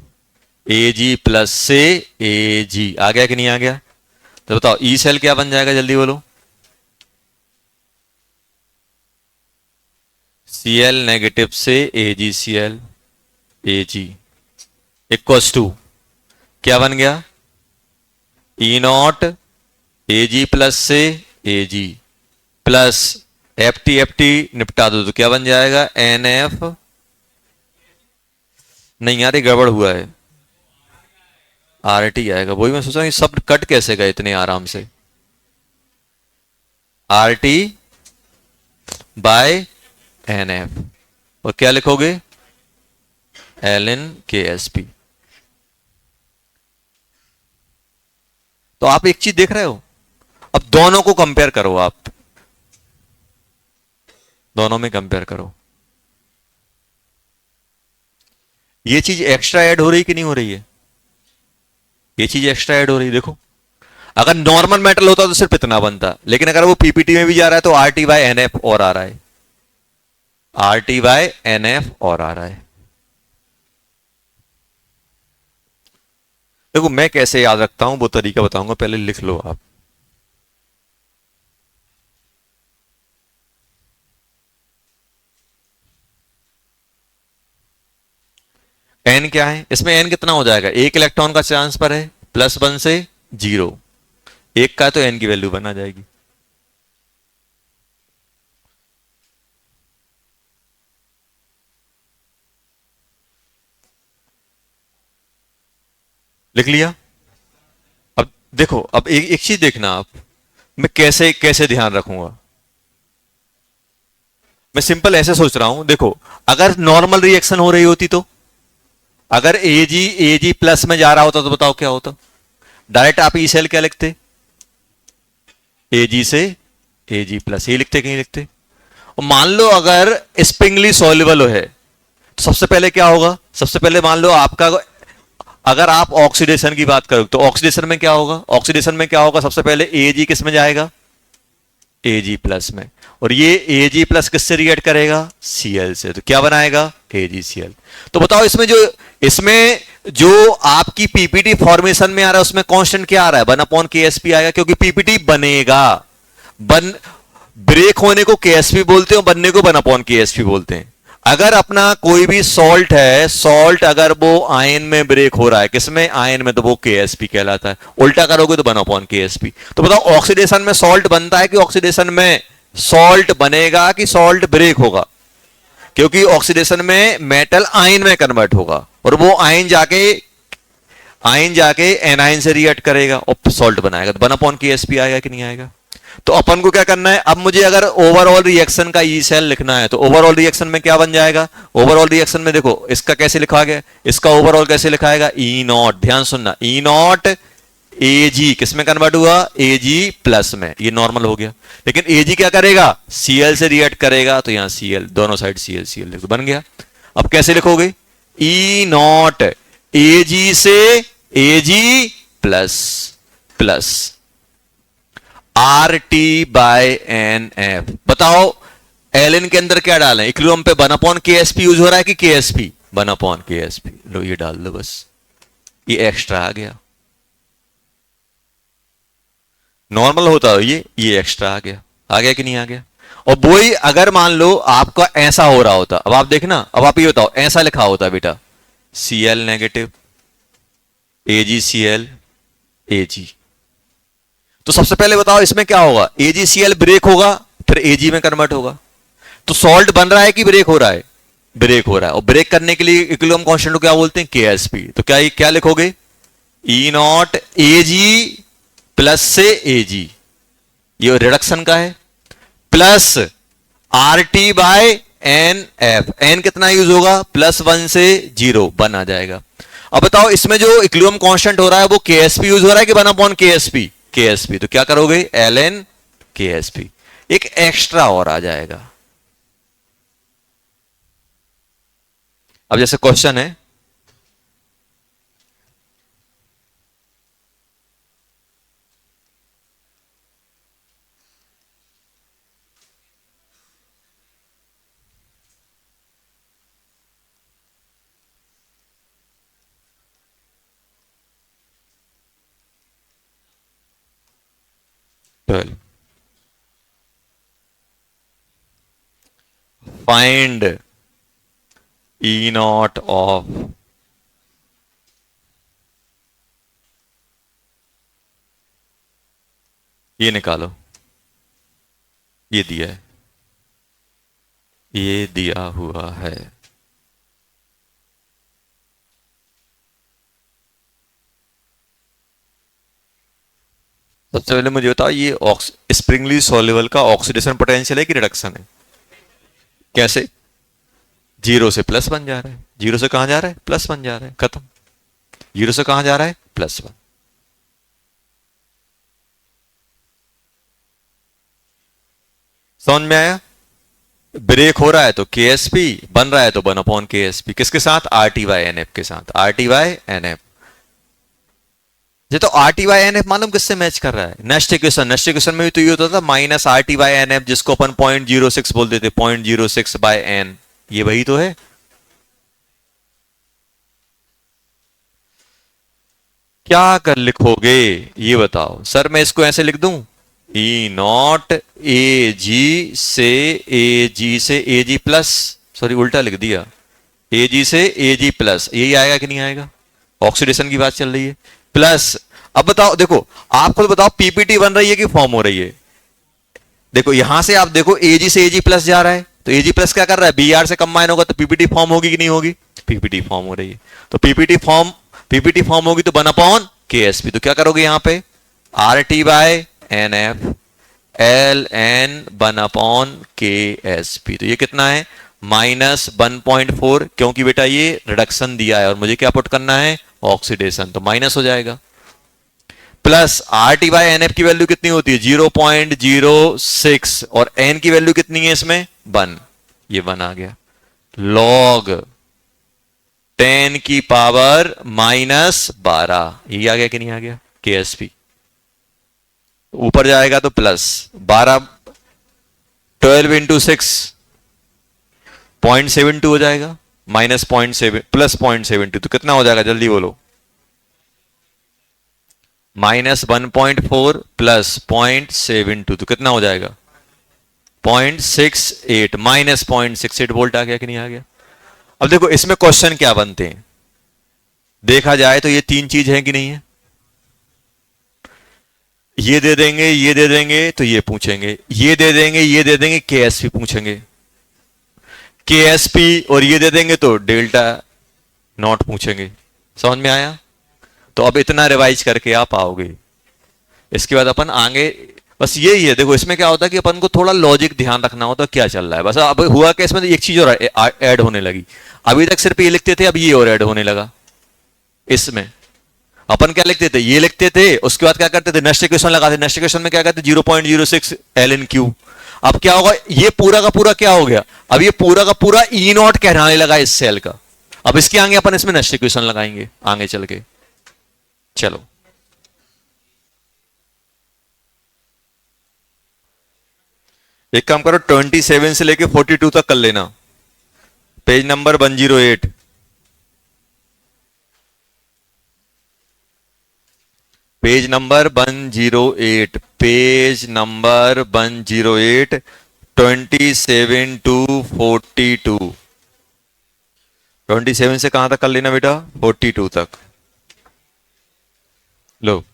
Ag plus से Ag, आ गया कि नहीं आ गया। तो बताओ ई सेल क्या बन जाएगा, जल्दी बोलो। Cl नेगेटिव से AgCl Ag इक्वल्स टू क्या बन गया, E0 Ag प्लस से Ag प्लस FT निपटा दो तो क्या बन जाएगा, NF, नहीं यार ये गड़बड़ हुआ है, RT आएगा। वही मैं सोचा कि सब कट कैसे गए इतने आराम से, RT बाय NF, और क्या लिखोगे, Ln KSP। तो आप एक चीज देख रहे हो, अब दोनों को कंपेयर करो, आप दोनों में कंपेयर करो, ये चीज एक्स्ट्रा ऐड हो रही कि नहीं हो रही है, ये चीज एक्स्ट्रा ऐड हो रही है। देखो अगर नॉर्मल मेटल होता तो सिर्फ इतना बनता, लेकिन अगर वो पीपीटी में भी जा रहा है तो RT बाय NF और आ रहा है, RT बाय NF और आ रहा है। देखो मैं कैसे याद रखता हूं वो तरीका बताऊंगा, पहले लिख लो आप। N क्या है, इसमें N कितना हो जाएगा, एक इलेक्ट्रॉन का चांस पर है, +1 से 0, एक का तो N की वैल्यू बना जाएगी। लिख लिया। अब देखो, अब एक चीज देखना आप, मैं कैसे कैसे ध्यान रखूंगा। मैं सिंपल ऐसे सोच रहा हूं, देखो अगर नॉर्मल रिएक्शन हो रही होती तो, अगर Ag प्लस में जा रहा होता तो बताओ क्या होता, डायरेक्ट आप ई सेल क्या लिखते, Ag से Ag प्लस, ये लिखते कि नहीं लिखते। और मान लो अगर स्प्रिंगली सॉल्युबल है तो सबसे पहले क्या होगा, सबसे पहले मान लो आपका, अगर आप ऑक्सीडेशन की बात करो तो ऑक्सीडेशन में क्या होगा, ऑक्सीडेशन में क्या होगा, सबसे पहले Ag किस में जाएगा, Ag प्लस में, और ये Ag प्लस किससे रिएक्ट करेगा, Cl से, तो क्या बनाएगा, AgCl। तो बताओ इसमें जो आपकी पीपीटी फॉर्मेशन में आ रहा है उसमें कांस्टेंट क्या आ रहा है, 1/Ksp आएगा, क्योंकि पीपीटी बनेगा, ब्रेक होने को Ksp बोलते हैं और बनने को 1/Ksp बोलते हैं। अगर अपना कोई भी सॉल्ट है, सॉल्ट अगर वो आयन में ब्रेक हो रहा है, किसमें, आयन में, तो वो Ksp कहलाता है, उल्टा करोगे तो 1/Ksp। तो बताओ ऑक्सीडेशन में सॉल्ट बनता है कि ऑक्सीडेशन में सॉल्ट बनेगा कि सॉल्ट ब्रेक होगा, क्योंकि ऑक्सीडेशन में मेटल आयन में कन्वर्ट होगा और वो आयन जाके एनायन से रिएक्ट करेगा और सॉल्ट बनाएगा, तो 1/Ksp आएगा कि नहीं आएगा। तो अपन को क्या करना है, अब मुझे अगर ओवरऑल रिएक्शन का ई सेल लिखना है तो ओवरऑल रिएक्शन में क्या बन जाएगा, ओवरऑल रिएक्शन में देखो इसका कैसे लिखा गया, इसका ओवरऑल कैसे लिखाएगा, E0, ध्यान सुनना, E0 Ag किसमें कन्वर्ट हुआ, Ag प्लस में, ये नॉर्मल हो गया, लेकिन Ag क्या करेगा, Cl से रिएक्ट करेगा, तो यहां Cl, दोनों साइड Cl लिखो, बन गया। अब कैसे लिखोगे, E0 Ag से Ag plus plus RT by NF। बताओ Ln के अंदर क्या डालें, इक्विलिब्रियम पे 1/Ksp यूज हो रहा है कि Ksp, 1/Ksp, लो ये डाल दो बस, ये एक्स्ट्रा आ गया, नॉर्मल होता है ये एक्स्ट्रा आ गया कि नहीं आ गया। और वही अगर मान लो आपका ऐसा हो रहा होता, अब आप देखना, अब आप ये बताओ ऐसा लिखा होता बेटा, Cl नेगेटिव AgCl Ag, तो सबसे पहले बताओ इसमें क्या होगा, AgCl ब्रेक होगा फिर Ag में कन्वर्ट होगा, तो सॉल्ट बन रहा है कि ब्रेक हो रहा है, ब्रेक हो रहा है, और ब्रेक करने के लिए इक्विलिब्रियम कांस्टेंट को क्या बोलते हैं, Ksp। तो क्या लिखोगे, E0 Ag प्लस से Ag, ये रिडक्शन का है, plus RT by NF, N कितना यूज होगा, +1 से 0, 1 आ जाएगा। अब बताओ इसमें जो इक्विलिब्रियम कांस्टेंट हो रहा है वो केएसपी यूज हो रहा है कि 1 अपॉन केएसपी? केएसपी। तो क्या करोगे, ln केएसपी, एक एक्स्ट्रा और आ जाएगा। अब जैसे क्वेश्चन है, फाइंड ई नॉट ऑफ ये निकालो, ये दिया है, ये दिया हुआ है। सबसे पहले मुझे बताओ ये स्प्रिंगली सॉल्युबल का ऑक्सीडेशन पोटेंशियल है कि रिडक्शन है? कैसे? जीरो से प्लस बन जा रहा है, जीरो से कहां जा रहा है, प्लस बन जा रहा है, खत्म। जीरो से कहां जा रहा है, प्लस वन। समझ में आया? ब्रेक हो रहा है तो केएसपी, बन रहा है तो 1/KSP, किसके साथ, RT/NF के साथ, RT/NF। ये तो RT/NF मालूम किससे मैच कर रहा है? नेक्स्ट इक्वेशन, नेक्स्ट इक्वेशन में भी तो ये होता था माइनस RT/NF, जिसको अपन 0.06 बोल देते, 0.06/n, ये वही तो है। क्या कर लिखोगे ये बताओ सर, मैं इसको ऐसे लिख दूं, ई नॉट ए जी से ए जी से ए जी प्लस, सॉरी उल्टा लिख दिया, ए जी से ए जी प्लस, यही आएगा कि नहीं आएगा? ऑक्सीडेशन की बात चल रही है, प्लस। अब बताओ, देखो आप खुद बताओ, पीपीटी बन रही है कि फॉर्म हो रही है? देखो यहां से आप देखो, एजी से एजी प्लस जा रहा है, तो एजी प्लस क्या कर रहा है, बीआर से कंबाइन होगा, तो पीपीटी फॉर्म होगी कि नहीं होगी? पीपीटी फॉर्म हो रही है, तो पीपीटी फॉर्म होगी तो 1/KSP। तो क्या करोगे यहां पे, RT/NF ln 1/KSP। तो ये कितना है, -1.4, क्योंकि बेटा ये रिडक्शन दिया है और मुझे क्या पुट करना है, ऑक्सीडेशन, तो माइनस हो जाएगा। प्लस RT/NF की वैल्यू कितनी होती है, 0.06, और n की वैल्यू कितनी है इसमें, 1, ये 1 आ गया, log 10 की पावर -12, ये आ गया कि नहीं आ गया, KSP। ऊपर जाएगा तो प्लस 12, 12 इंटू 6 0.72 हो जाएगा, -0.7 प्लस 0.72, तो कितना हो जाएगा, जल्दी बोलो, -1.4 प्लस 0.72, तो कितना हो जाएगा, 0.68, -0.68 वोल्ट आ गया कि नहीं आ गया? अब देखो इसमें क्वेश्चन क्या बनते हैं, देखा जाए तो ये तीन चीज है कि नहीं है, ये दे देंगे, ये दे देंगे तो ये पूछेंगे, ये दे देंगे, ये दे देंगे, केएसपी पूछेंगे, केएसपी, और ये दे देंगे तो डेल्टा नॉट पूछेंगे। समझ में आया? तो अब इतना रिवाइज करके आप आओगे, इसके बाद अपन आगे, बस यही है। देखो इसमें क्या होता है कि अपन को थोड़ा लॉजिक ध्यान रखना होता है क्या चल रहा है। बस अब हुआ कि इसमें एक चीज और ऐड होने लगी, अभी तक सिर्फ ये लिखते थे, अब ये और ऐड होने लगा। इसमें अपन क्या लिखते थे, ये लिखते थे, उसके बाद क्या करते थे, नेक्स्ट इक्वेशन लगाते, नेक्स्ट इक्वेशन में क्या करते, 0.06 ln Q। अब क्या होगा, ये पूरा का पूरा क्या हो गया, अब ये पूरा का पूरा ई नॉट कहलाने लगा इस सेल का। अब इसके आगे अपन इसमें नेक्स्ट इक्वेशन लगाएंगे आगे चल के। चलो एक काम करो, 27 से लेके 42 तक कर लेना, page number 108, page number 108, page number 108, 27 to 42, 27 से कहां तक कर लेना बेटा, 42 तक। लो